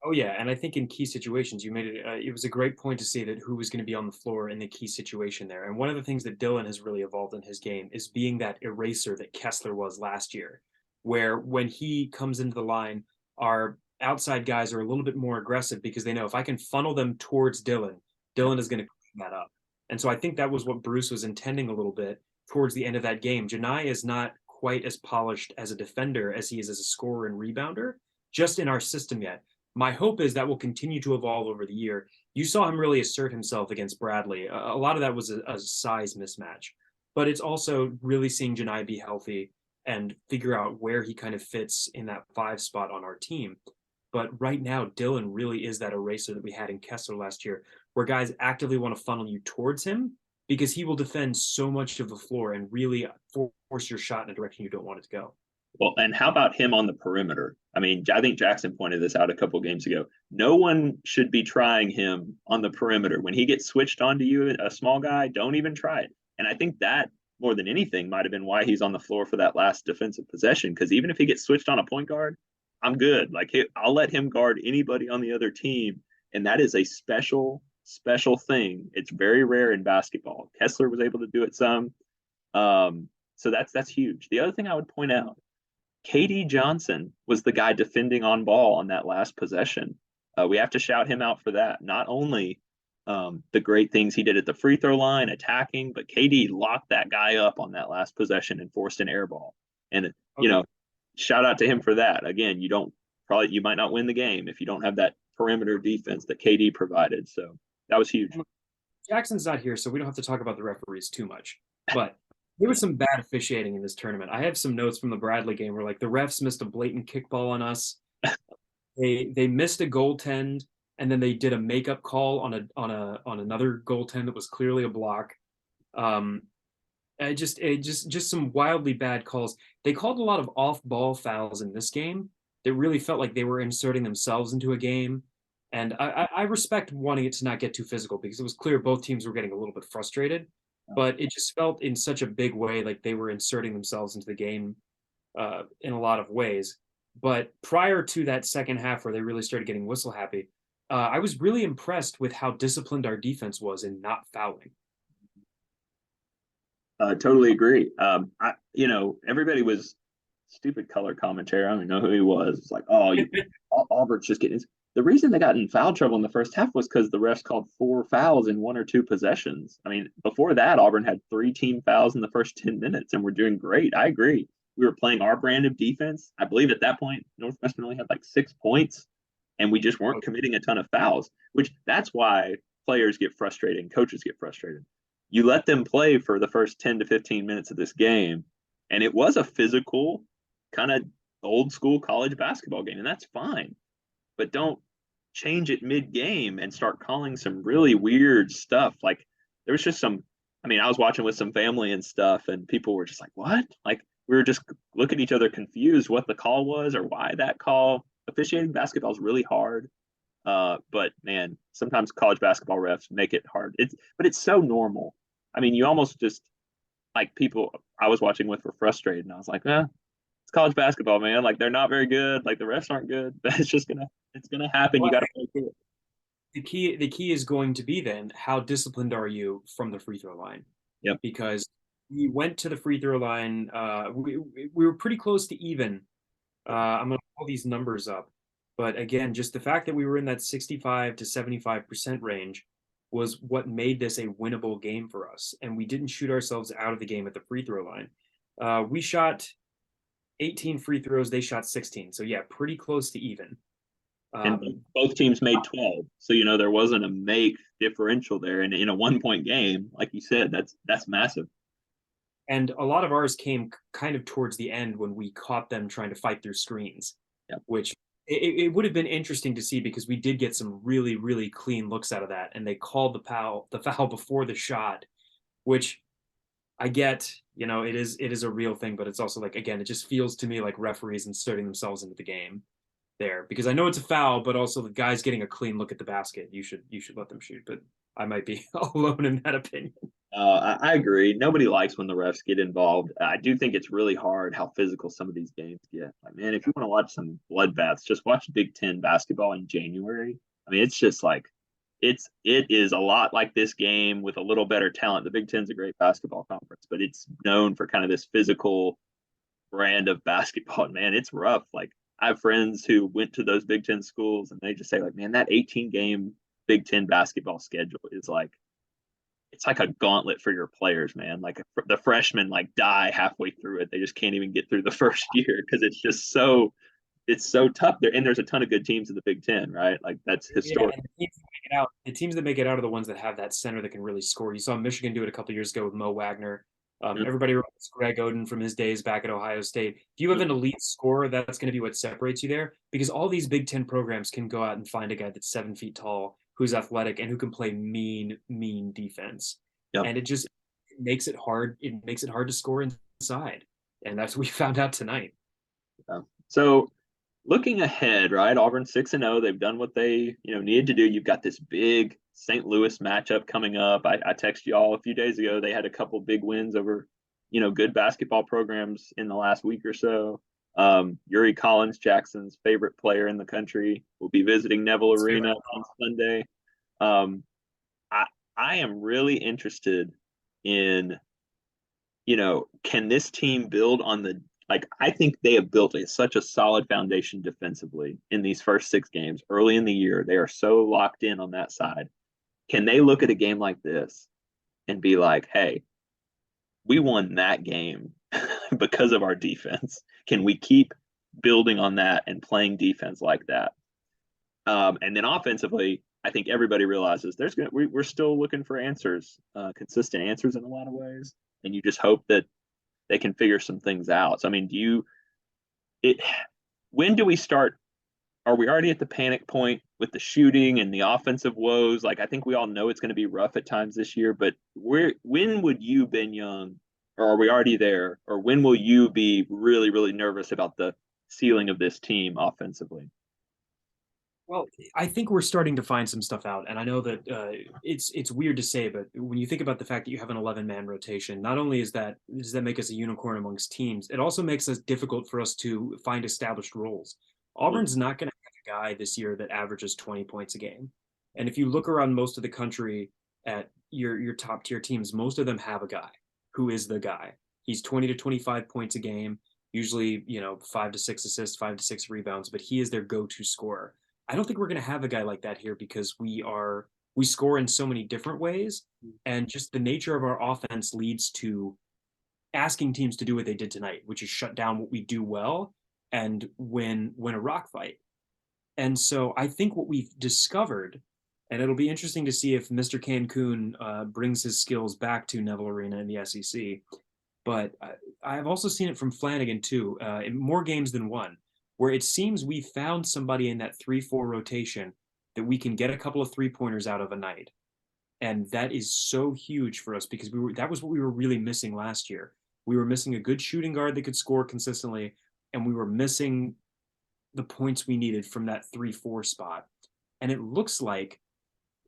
Oh yeah, and I think in key situations, you made it. It was a great point to say that who was going to be on the floor in the key situation there. And one of the things that Dylan has really evolved in his game is being that eraser that Kessler was last year, where when he comes into the line, our outside guys are a little bit more aggressive because they know if I can funnel them towards Dylan, Dylan is going to clean that up. And so I think that was what Bruce was intending a little bit towards the end of that game. Janai is not quite as polished as a defender as he is as a scorer and rebounder, just in our system yet. My hope is that will continue to evolve over the year. You saw him really assert himself against Bradley. A lot of that was a size mismatch, but it's also really seeing Janai be healthy and figure out where he kind of fits in that 5 spot on our team. But right now, Dylan really is that eraser that we had in Kessler last year, where guys actively want to funnel you towards him because he will defend so much of the floor and really force your shot in a direction you don't want it to go. Well, and how about him on the perimeter? I mean, I think Jackson pointed this out a couple games ago. No one should be trying him on the perimeter. When he gets switched onto you, a small guy, don't even try it. And I think that more than anything might have been why he's on the floor for that last defensive possession. Because even if he gets switched on a point guard, I'm good. Like I'll let him guard anybody on the other team, and that is a special thing. It's very rare in basketball. Kessler was able to do it some. So that's huge. The other thing I would point out, KD Johnson was the guy defending on ball on that last possession. We have to shout him out for that. Not only the great things he did at the free throw line, attacking, but KD locked that guy up on that last possession and forced an air ball. And shout out to him for that. Again, you might not win the game if you don't have that perimeter defense that KD provided. So that was huge. Jackson's not here, so we don't have to talk about the referees too much. But there was some bad officiating in this tournament. I have some notes from the Bradley game where like the refs missed a blatant kickball on us. They missed a goaltend, and then they did a makeup call on another goaltend that was clearly a block. Just some wildly bad calls. They called a lot of off-ball fouls in this game that really felt like they were inserting themselves into a game. And I respect wanting it to not get too physical because it was clear both teams were getting a little bit frustrated, but it just felt in such a big way like they were inserting themselves into the game in a lot of ways. But prior to that second half where they really started getting whistle happy, I was really impressed with how disciplined our defense was in not fouling. Totally agree. Everybody was stupid color commentary. I don't even know who he was. It's like, oh, Auburn's just getting. The reason they got in foul trouble in the first half was because the refs called 4 fouls in 1 or 2 possessions. I mean, before that, Auburn had 3 team fouls in the first 10 minutes, and we're doing great. I agree. We were playing our brand of defense. I believe at that point, Northwestern only had like 6 points, and we just weren't committing a ton of fouls, which that's why players get frustrated and coaches get frustrated. You let them play for the first 10 to 15 minutes of this game, and it was a physical, kind of old school college basketball game, and that's fine. But don't change it mid-game and start calling some really weird stuff. Like there was just I was watching with some family and stuff, and people were just like, what? Like we were just looking at each other confused what the call was or why that call. Officiating basketball is really hard. But man, sometimes college basketball refs make it hard. But it's so normal. I mean, you almost just like people I was watching with were frustrated, and I was like, it's college basketball, man. Like they're not very good. Like the refs aren't good. But it's gonna happen. You got to play through it. The key is going to be then how disciplined are you from the free throw line? Yep. Because we went to the free throw line. We were pretty close to even. I'm gonna pull these numbers up, but again, just the fact that we were in that 65 to 75% range was what made this a winnable game for us, and we didn't shoot ourselves out of the game at the free throw line. We shot 18 free throws. They shot 16. So yeah, pretty close to even. And both teams made 12. So, there wasn't a make differential there. And in a 1-point game, like you said, that's massive. And a lot of ours came kind of towards the end when we caught them trying to fight through screens, which it would have been interesting to see because we did get some really, really clean looks out of that. And they called the foul before the shot, which I get, it is a real thing, but it's also like, again, it just feels to me like referees inserting themselves into the game there because I know it's a foul, but also the guy's getting a clean look at the basket. You should let them shoot, but I might be alone in that opinion. I agree. Nobody likes when the refs get involved. I do think it's really hard how physical some of these games get. Like, man, if you want to watch some bloodbaths, just watch Big Ten basketball in January. I mean, it's just like it is a lot like this game with a little better talent. The Big Ten's a great basketball conference, but it's known for kind of this physical brand of basketball. And man, it's rough. Like I have friends who went to those Big Ten schools, and they just say, like, man, that 18-game Big Ten basketball schedule is like it's like a gauntlet for your players, man. Like the freshmen like die halfway through it. They just can't even get through the first year because it's just so tough there. And there's a ton of good teams in the Big Ten, right? Like that's historic. Yeah, the teams that make it out are the ones that have that center that can really score. You saw Michigan do it a couple years ago with Mo Wagner. Mm. Everybody remembers Greg Oden from his days back at Ohio State. If you have an elite scorer, that's going to be what separates you there, because all these Big Ten programs can go out and find a guy that's 7 feet tall, who's athletic, and who can play mean defense. Yep. And it just makes it hard. It makes it hard to score inside. And that's what we found out tonight. Yeah. So looking ahead, right? Auburn 6-0. They've done what they, needed to do. You've got this big St. Louis matchup coming up. I texted y'all a few days ago. They had a couple big wins over, good basketball programs in the last week or so. Yuri Collins, Jackson's favorite player in the country, will be visiting Neville Arena on Sunday. I I am really interested in, can this team build on the I think they have built such a solid foundation defensively in these first 6 games early in the year. They are so locked in on that side. Can they look at a game like this and be like, hey, we won that game because of our defense? Can we keep building on that and playing defense like that? And then offensively, I think everybody realizes we're still looking for answers, consistent answers in a lot of ways, and you just hope that they can figure some things out. So, I mean, when do we start? Are we already at the panic point with the shooting and the offensive woes? I think we all know it's going to be rough at times this year, but when would you, Ben Young, or are we already there? Or when will you be really, really nervous about the ceiling of this team offensively? Well, I think we're starting to find some stuff out, and I know that it's weird to say, but when you think about the fact that you have an 11-man rotation, not only does that make us a unicorn amongst teams, it also makes it difficult for us to find established roles. Auburn's not going to have a guy this year that averages 20 points a game, and if you look around most of the country at your top tier teams, most of them have a guy who is the guy. He's 20 to 25 points a game, usually 5 to 6 assists, 5 to 6 rebounds, but he is their go-to scorer. I don't think we're going to have a guy like that here because we score in so many different ways, and just the nature of our offense leads to asking teams to do what they did tonight, which is shut down what we do well and win a rock fight. And so I think what we've discovered, and it'll be interesting to see if Mr. Cancun brings his skills back to Neville Arena in the SEC. But I've also seen it from Flanagan too, in more games than one, where it seems we found somebody in that 3-4 rotation that we can get a couple of 3-pointers out of a night. And that is so huge for us because that was what we were really missing last year. We were missing a good shooting guard that could score consistently, and we were missing the points we needed from that 3-4 spot. And it looks like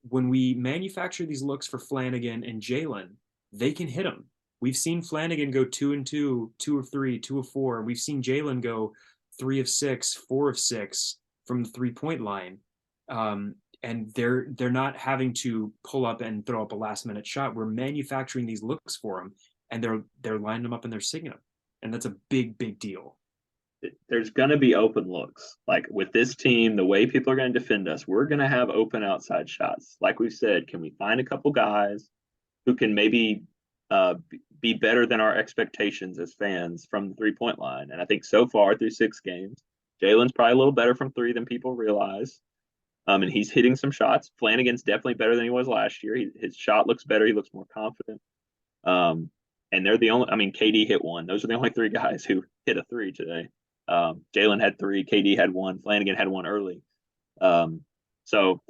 when we manufacture these looks for Flanagan and Jalen, they can hit them. We've seen Flanagan go 2 and 2, 2 of 3, 2 of 4. We've seen Jalen go 3 of 6, 4 of 6 from the 3-point line. And they're not having to pull up and throw up a last minute shot. We're manufacturing these looks for them, and they're lining them up and they're singing them. And that's a big deal. There's going to be open looks. With this team, the way people are going to defend us, we're going to have open outside shots. Like we said, can we find a couple guys who can maybe be better than our expectations as fans from the 3-point line? And I think so far through 6 games, Jalen's probably a little better from 3 than people realize. And he's hitting some shots. Flanagan's definitely better than he was last year. His shot looks better. He looks more confident. And they're the only, KD hit 1. Those are the only 3 guys who hit a 3 today. Jalen had 3, KD had 1, Flanagan had 1 early. So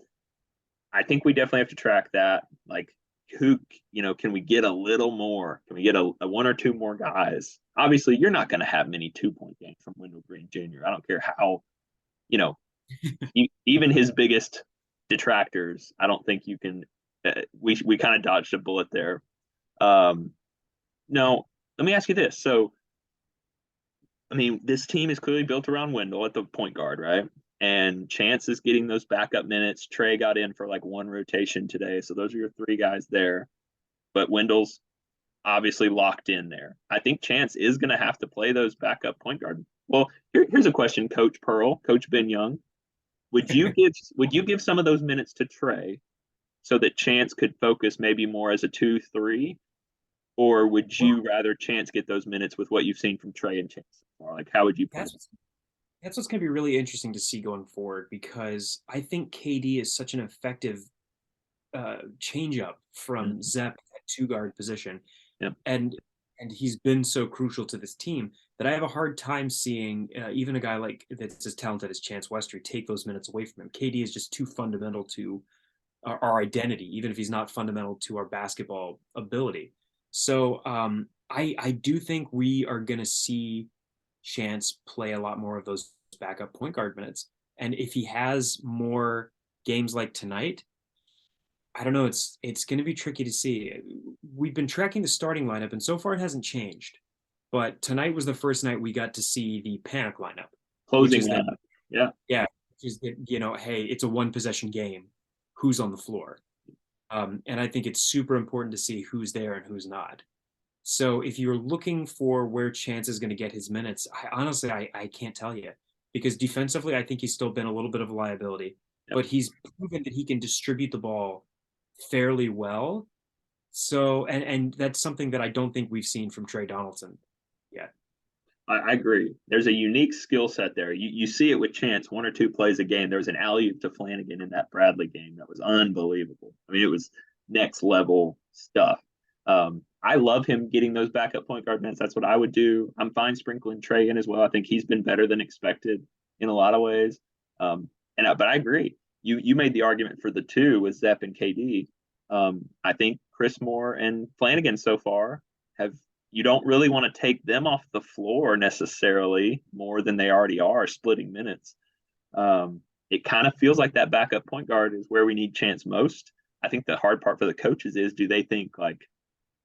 I think we definitely have to track that. Who, can we get a little more? Can we get a 1 or 2 more guys? Obviously, you're not going to have many 2-point games from Wendell Green Jr. I don't care how, even his biggest detractors, I don't think you can. We kind of dodged a bullet there. No, let me ask you this. So, this team is clearly built around Wendell at the point guard, right? And Chance is getting those backup minutes. Trey got in for 1 rotation today. So those are your 3 guys there. But Wendell's obviously locked in there. I think Chance is going to have to play those backup point guard. Well, here's a question, Coach Pearl, Coach Ben Young. Would you give some of those minutes to Trey so that Chance could focus maybe more as a 2-3? Or would you rather Chance get those minutes with what you've seen from Trey and Chance? Or how would you play? That's what's going to be really interesting to see going forward, because I think KD is such an effective change up from Zep at 2 guard position. Yep. And and he's been so crucial to this team that I have a hard time seeing even a guy like that's as talented as Chance Westry take those minutes away from him. KD is just too fundamental to our identity, even if he's not fundamental to our basketball ability. So I do think we are going to see Chance play a lot more of those backup point guard minutes, and if he has more games like tonight, I don't know. It's going to be tricky to see. We've been tracking the starting lineup, and so far it hasn't changed. But tonight was the first night we got to see the panic lineup, which Closing is that, lineup. Yeah. yeah, which is that, hey, it's a one possession game. Who's on the floor? And I think it's super important to see who's there and who's not. So if you're looking for where Chance is going to get his minutes, I can't tell you because defensively, I think he's still been a little bit of a liability, Yep. but he's proven that he can distribute the ball fairly well. So, and that's something that I don't think we've seen from Trey Donaldson yet. I agree. There's a unique skill set there. You see it with Chance, one or two plays a game. There was an alley to Flanigan in that Bradley game that was unbelievable. I mean, it was next level stuff. I love him getting those backup point guard minutes. That's what I would do. I'm fine sprinkling Trey in as well. I think he's been better than expected in a lot of ways. But I agree. You made the argument for the two with Zepp and KD. I think Chris Moore and Flanigan so far have you don't really want to take them off the floor necessarily more than they already are splitting minutes. It kind of feels like that backup point guard is where we need Chance most. I think the hard part for the coaches is do they think like,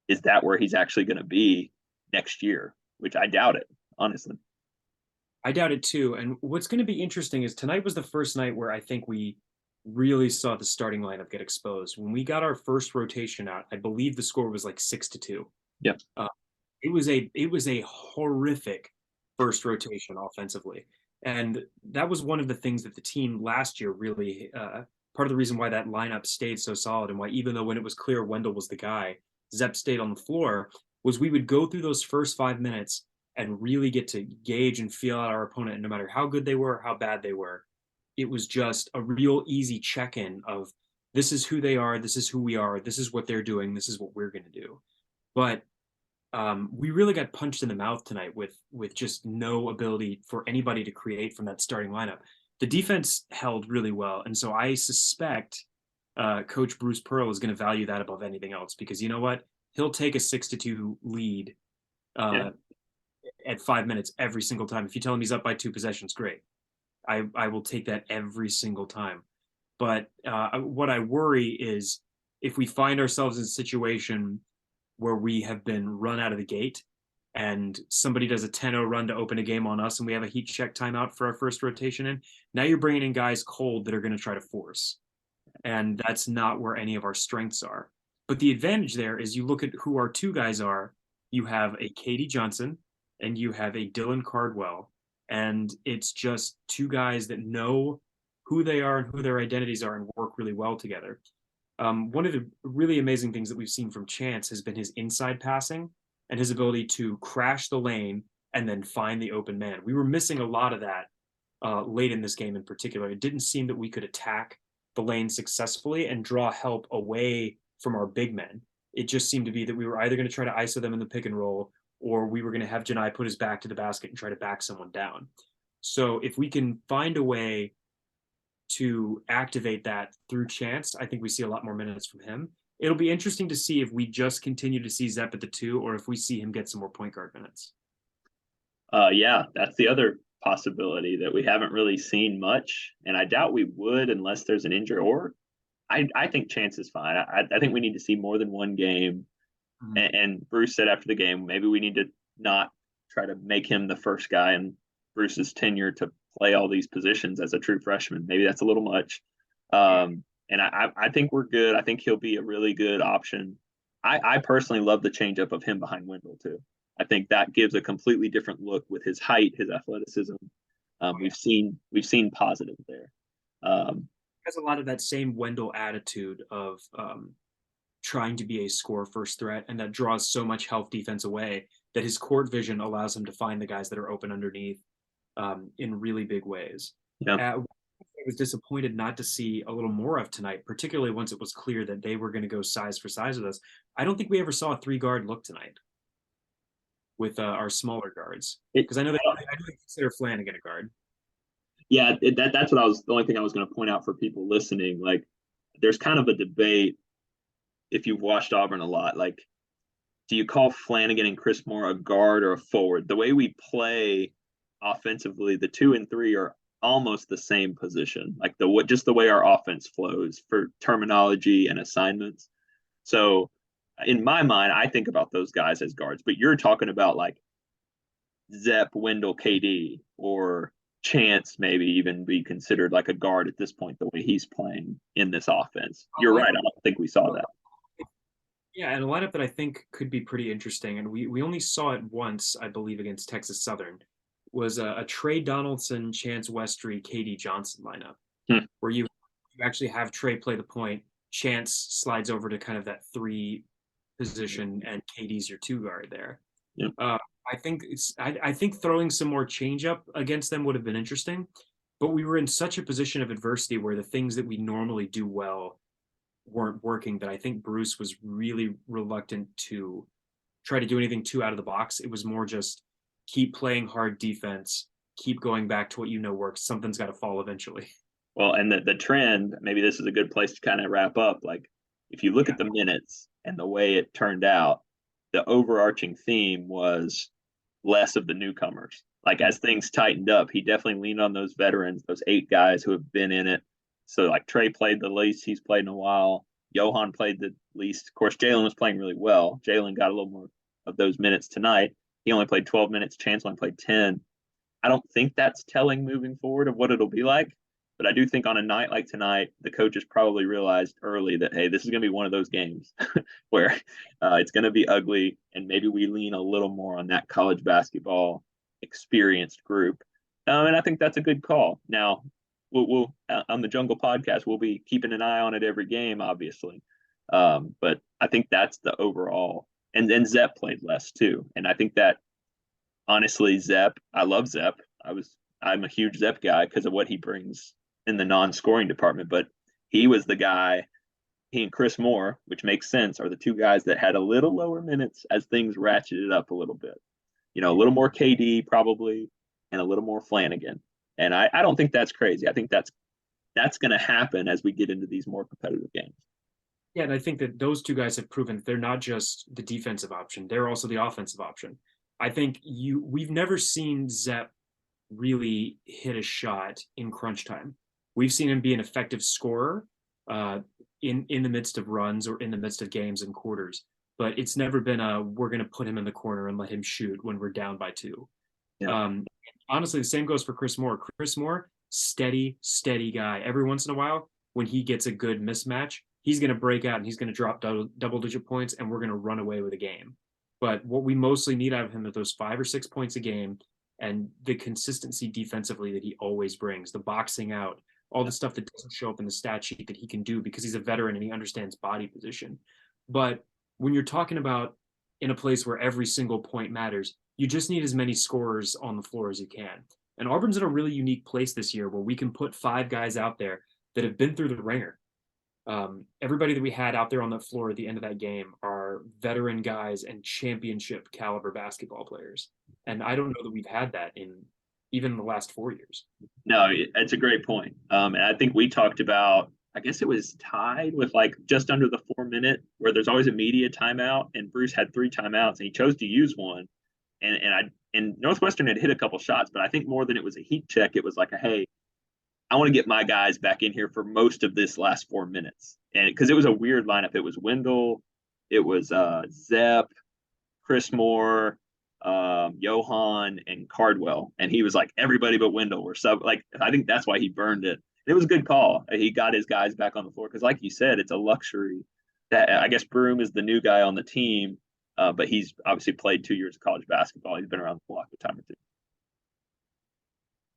is that where he's actually going to be next year? Which I doubt it, honestly. I doubt it too. And what's going to be interesting is tonight was the first night where I think we really saw the starting lineup get exposed. When we got our first rotation out, I believe the score was like 6-2. Yep. It was a horrific first rotation offensively, and that was one of the things that the team last year really part of the reason why that lineup stayed so solid and why even though when it was clear Wendell was the guy, Zepp stayed on the floor was we would go through those first 5 minutes and really get to gauge and feel out our opponent, and no matter how good they were, how bad they were, it was just a real easy check-in of this is who they are, this is who we are, this is what they're doing, this is what we're going to do. But we really got punched in the mouth tonight with just no ability for anybody to create from that starting lineup. The defense held really well, and so I suspect Coach Bruce Pearl is going to value that above anything else because you know what? He'll take a 6-2 lead Yeah. at 5 minutes every single time. If you tell him he's up by 2 possessions, great. I will take that every single time. But what I worry is if we find ourselves in a situation where we have been run out of the gate and somebody does a 10-0 run to open a game on us and we have a heat check timeout for our first rotation in, now you're bringing in guys cold that are going to try to force. And that's not where any of our strengths are. But the advantage there is you look at who our two guys are. You have a Katie Johnson and you have a Dylan Cardwell. And it's just two guys that know who they are and who their identities are and work really well together. One of the really amazing things that we've seen from Chance has been his inside passing and his ability to crash the lane and then find the open man. We were missing a lot of that late in this game in particular. It didn't seem that we could attack the lane successfully and draw help away from our big men. It just seemed to be that we were either going to try to ISO them in the pick and roll or we were going to have Janai put his back to the basket and try to back someone down. So if we can find a way to activate that through Chance, I think we see a lot more minutes from him. It'll be interesting to see if we just continue to see Zepp at the 2 or if we see him get some more point guard minutes. Yeah, that's the other possibility that we haven't really seen much, and I doubt we would unless there's an injury. Or I think Chance is fine. I think we need to see more than one game. Mm-hmm. And Bruce said after the game, maybe we need to not try to make him the first guy in Bruce's tenure to play all these positions as a true freshman. Maybe that's a little much. And I think we're good. I think he'll be a really good option. I personally love the changeup of him behind Wendell too. I think that gives a completely different look with his height, his athleticism. We've seen positive there. Has a lot of that same Wendell attitude of trying to be a score first threat, and that draws so much health defense away that his court vision allows him to find the guys that are open underneath in really big ways. Yeah. I was disappointed not to see a little more of tonight, particularly once it was clear that they were going to go size for size with us. I don't think we ever saw a 3 guard look tonight. with our smaller guards, It, because I know they consider Flanagan a guard. yeah, that's what I was. The only thing I was going to point out for people listening, like, there's kind of a debate if you've watched Auburn a lot, like, do you call Flanagan and Chris Moore a guard or a forward? The way we play offensively, the 2 and 3 are almost the same position, like just the way our offense flows for terminology and assignments. So in my mind, I think about those guys as guards, but you're talking about like Zep, Wendell, KD, or Chance maybe even be considered like a guard at this point, the way he's playing in this offense. You're right. I don't think we saw that. Yeah, and a lineup that I think could be pretty interesting, and we only saw it once, I believe, against Texas Southern, was a Trey Donaldson, Chance Westry, KD Johnson lineup, Hmm. where you actually have Trey play the point, Chance slides over to kind of that 3 position, and KD's your 2 guard there. Yeah. I think throwing some more changeup against them would have been interesting, but we were in such a position of adversity where the things that we normally do well weren't working, that I think Bruce was really reluctant to try to do anything too out of the box. It was more just keep playing hard defense, keep going back to what you know works. Something's got to fall eventually. Well, and the trend, maybe this is a good place to kind of wrap up. Like, if you look at the minutes and the way it turned out, the overarching theme was less of the newcomers. Like, as things tightened up, he definitely leaned on those veterans, those 8 guys who have been in it. So, like, Trey played the least he's played in a while. Johan played the least. Of course, Jalen was playing really well. Jalen got a little more of those minutes tonight. He only played 12 minutes. Chance only played 10. I don't think that's telling moving forward of what it'll be like. But I do think on a night like tonight, the coaches probably realized early that, hey, this is going to be one of those games where it's going to be ugly, and maybe we lean a little more on that college basketball experienced group. And I think that's a good call. Now, we'll on the Jungle podcast, we'll be keeping an eye on it every game, obviously. But I think that's the overall. And then Zep played less too, and I think that honestly, I love Zep. I'm a huge Zep guy because of what he brings in the non-scoring department, but he was the guy. He and Chris Moore, which makes sense, are the 2 guys that had a little lower minutes as things ratcheted up a little bit. A little more KD probably, and a little more Flanagan. And I don't think that's crazy. I think that's going to happen as we get into these more competitive games. Yeah, and I think that those 2 guys have proven they're not just the defensive option; they're also the offensive option. I think we've never seen Zep really hit a shot in crunch time. We've seen him be an effective scorer in the midst of runs or in the midst of games and quarters, but it's never been we're going to put him in the corner and let him shoot when we're down by 2. Yeah. Honestly, the same goes for Chris Moore. Chris Moore, steady guy. Every once in a while, when he gets a good mismatch, he's going to break out and he's going to drop double-digit points, and we're going to run away with a game. But what we mostly need out of him are those 5 or 6 points a game, and the consistency defensively that he always brings, the boxing out, all the stuff that doesn't show up in the stat sheet that he can do because he's a veteran and he understands body position. But when you're talking about in a place where every single point matters, you just need as many scorers on the floor as you can. And Auburn's in a really unique place this year where we can put 5 guys out there that have been through the ringer. Everybody that we had out there on the floor at the end of that game are veteran guys and championship caliber basketball players. And I don't know that we've had that in even the last 4 years. No, it's a great point. And I think we talked about, I guess it was tied with like just under the 4 minute where there's always a media timeout, and Bruce had 3 timeouts and he chose to use one. And Northwestern had hit a couple shots, but I think more than it was a heat check, it was like hey, I want to get my guys back in here for most of this last 4 minutes. And because it was a weird lineup. It was Wendell, it was Zep, Chris Moore, Johan, and Cardwell. And he was like, everybody but Wendell were sub. Like, I think that's why he burned it. It was a good call. He got his guys back on the floor because, like you said, it's a luxury. That I guess Broom is the new guy on the team, but he's obviously played 2 years of college basketball. He's been around the block a time or two.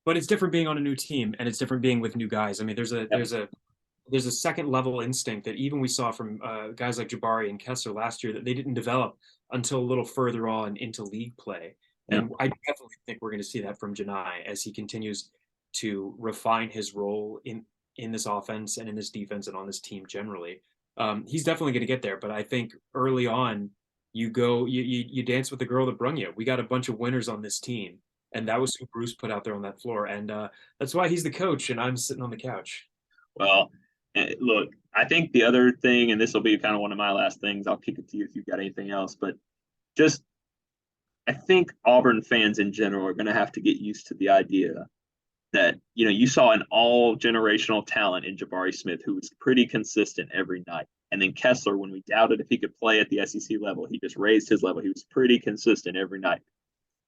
But it's different being on a new team, and it's different being with new guys. I mean, there's a second level instinct that even we saw from guys like Jabari and Kessler last year that they didn't develop until a little further on into league play. And I definitely think we're going to see that from Janai as he continues to refine his role in this offense and in this defense and on this team generally. He's definitely going to get there, but I think early on, you dance with the girl that brung you. We got a bunch of winners on this team, and that was who Bruce put out there on that floor, and that's why he's the coach, and I'm sitting on the couch. Well, look, I think the other thing, and this will be kind of one of my last things, I'll kick it to you if you've got anything else, but just I think Auburn fans in general are going to have to get used to the idea that, you saw an all generational talent in Jabari Smith who was pretty consistent every night. And then Kessler, when we doubted if he could play at the SEC level, he just raised his level. He was pretty consistent every night.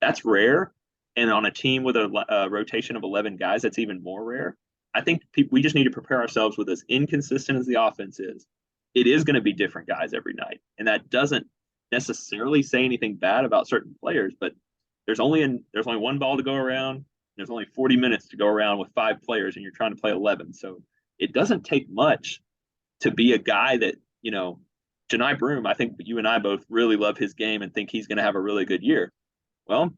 That's rare. And on a team with a rotation of 11 guys, that's even more rare. I think we just need to prepare ourselves with as inconsistent as the offense is. It is going to be different guys every night. And that doesn't necessarily say anything bad about certain players, but there's only one ball to go around. There's only 40 minutes to go around with 5 players, and you're trying to play 11. So it doesn't take much to be a guy that, Janai Broome, I think you and I both really love his game and think he's going to have a really good year. Well,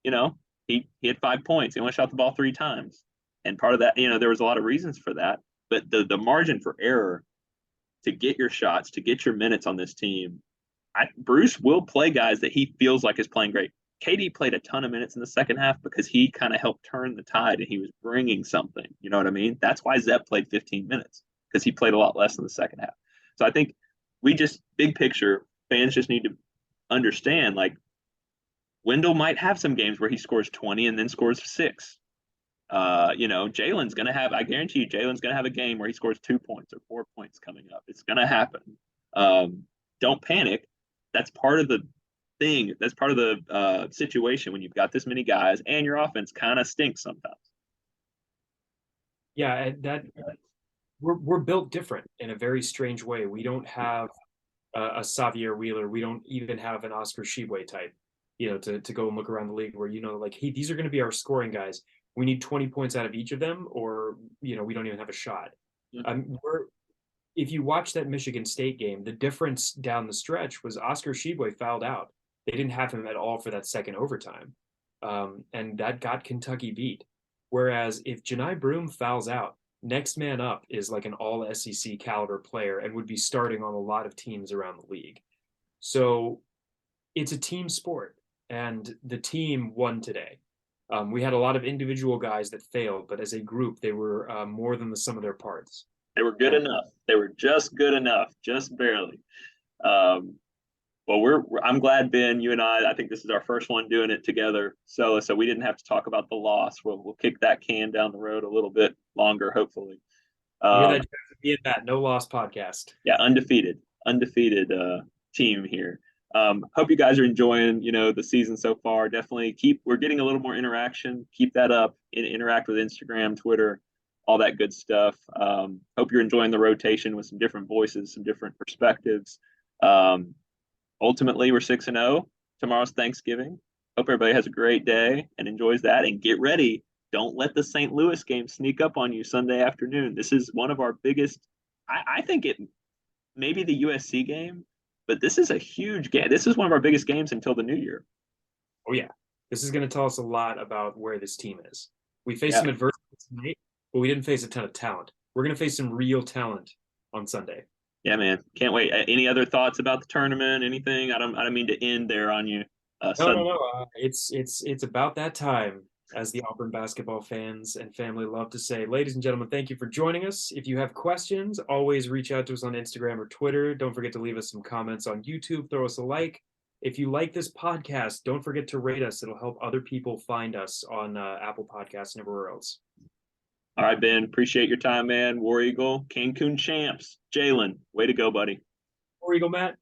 he had 5 points. He only shot the ball 3 times. And part of that, there was a lot of reasons for that. But the margin for error to get your shots, to get your minutes on this team, Bruce will play guys that he feels like is playing great. KD played a ton of minutes in the second half because he kind of helped turn the tide and he was bringing something. You know what I mean? That's why Zep played 15 minutes because he played a lot less in the second half. So I think big picture, fans just need to understand, like, Wendell might have some games where he scores 20 and then scores 6. Jalen's going to have, I guarantee you, Jalen's going to have a game where he scores 2 points or 4 points coming up. It's going to happen. Don't panic. That's part of the thing. That's part of the situation when you've got this many guys and your offense kind of stinks sometimes. Yeah, that we're built different in a very strange way. We don't have a Xavier Wheeler. We don't even have an Oscar Tshiebwe type, to go and look around the league where, like, hey, these are going to be our scoring guys. We need 20 points out of each of them, or, we don't even have a shot. Yeah. If you watch that Michigan State game, the difference down the stretch was Oscar Tshiebwe fouled out. They didn't have him at all for that second overtime. And that got Kentucky beat. Whereas if Janai Broome fouls out, next man up is like an all SEC caliber player and would be starting on a lot of teams around the league. So it's a team sport, and the team won today. We had a lot of individual guys that failed, but as a group, they were more than the sum of their parts. They were good enough. They were just good enough, just barely. Well, I'm glad, Ben, you and I think this is our first one doing it together. So we didn't have to talk about the loss. We'll kick that can down the road a little bit longer, hopefully. Be in that no loss podcast. Yeah, undefeated team here. Hope you guys are enjoying, the season so far. Definitely we're getting a little more interaction. Keep that up. Interact with Instagram, Twitter, all that good stuff. Hope you're enjoying the rotation with some different voices, some different perspectives. Ultimately, we're 6-0. Tomorrow's Thanksgiving. Hope everybody has a great day and enjoys that. And get ready. Don't let the St. Louis game sneak up on you Sunday afternoon. This is one of our biggest. I think it may be the USC game, but this is a huge game. This is one of our biggest games until the new year. Oh, yeah. This is going to tell us a lot about where this team is. We faced some adversity tonight, but we didn't face a ton of talent. We're going to face some real talent on Sunday. Yeah, man. Can't wait. Any other thoughts about the tournament? Anything? I don't mean to end there on you. No. It's about that time, as the Auburn basketball fans and family love to say. Ladies and gentlemen, thank you for joining us. If you have questions, always reach out to us on Instagram or Twitter. Don't forget to leave us some comments on YouTube. Throw us a like. If you like this podcast, don't forget to rate us. It'll help other people find us on Apple Podcasts and everywhere else. All right, Ben. Appreciate your time, man. War Eagle, Cancun champs. Jalen, way to go, buddy. War Eagle, Matt.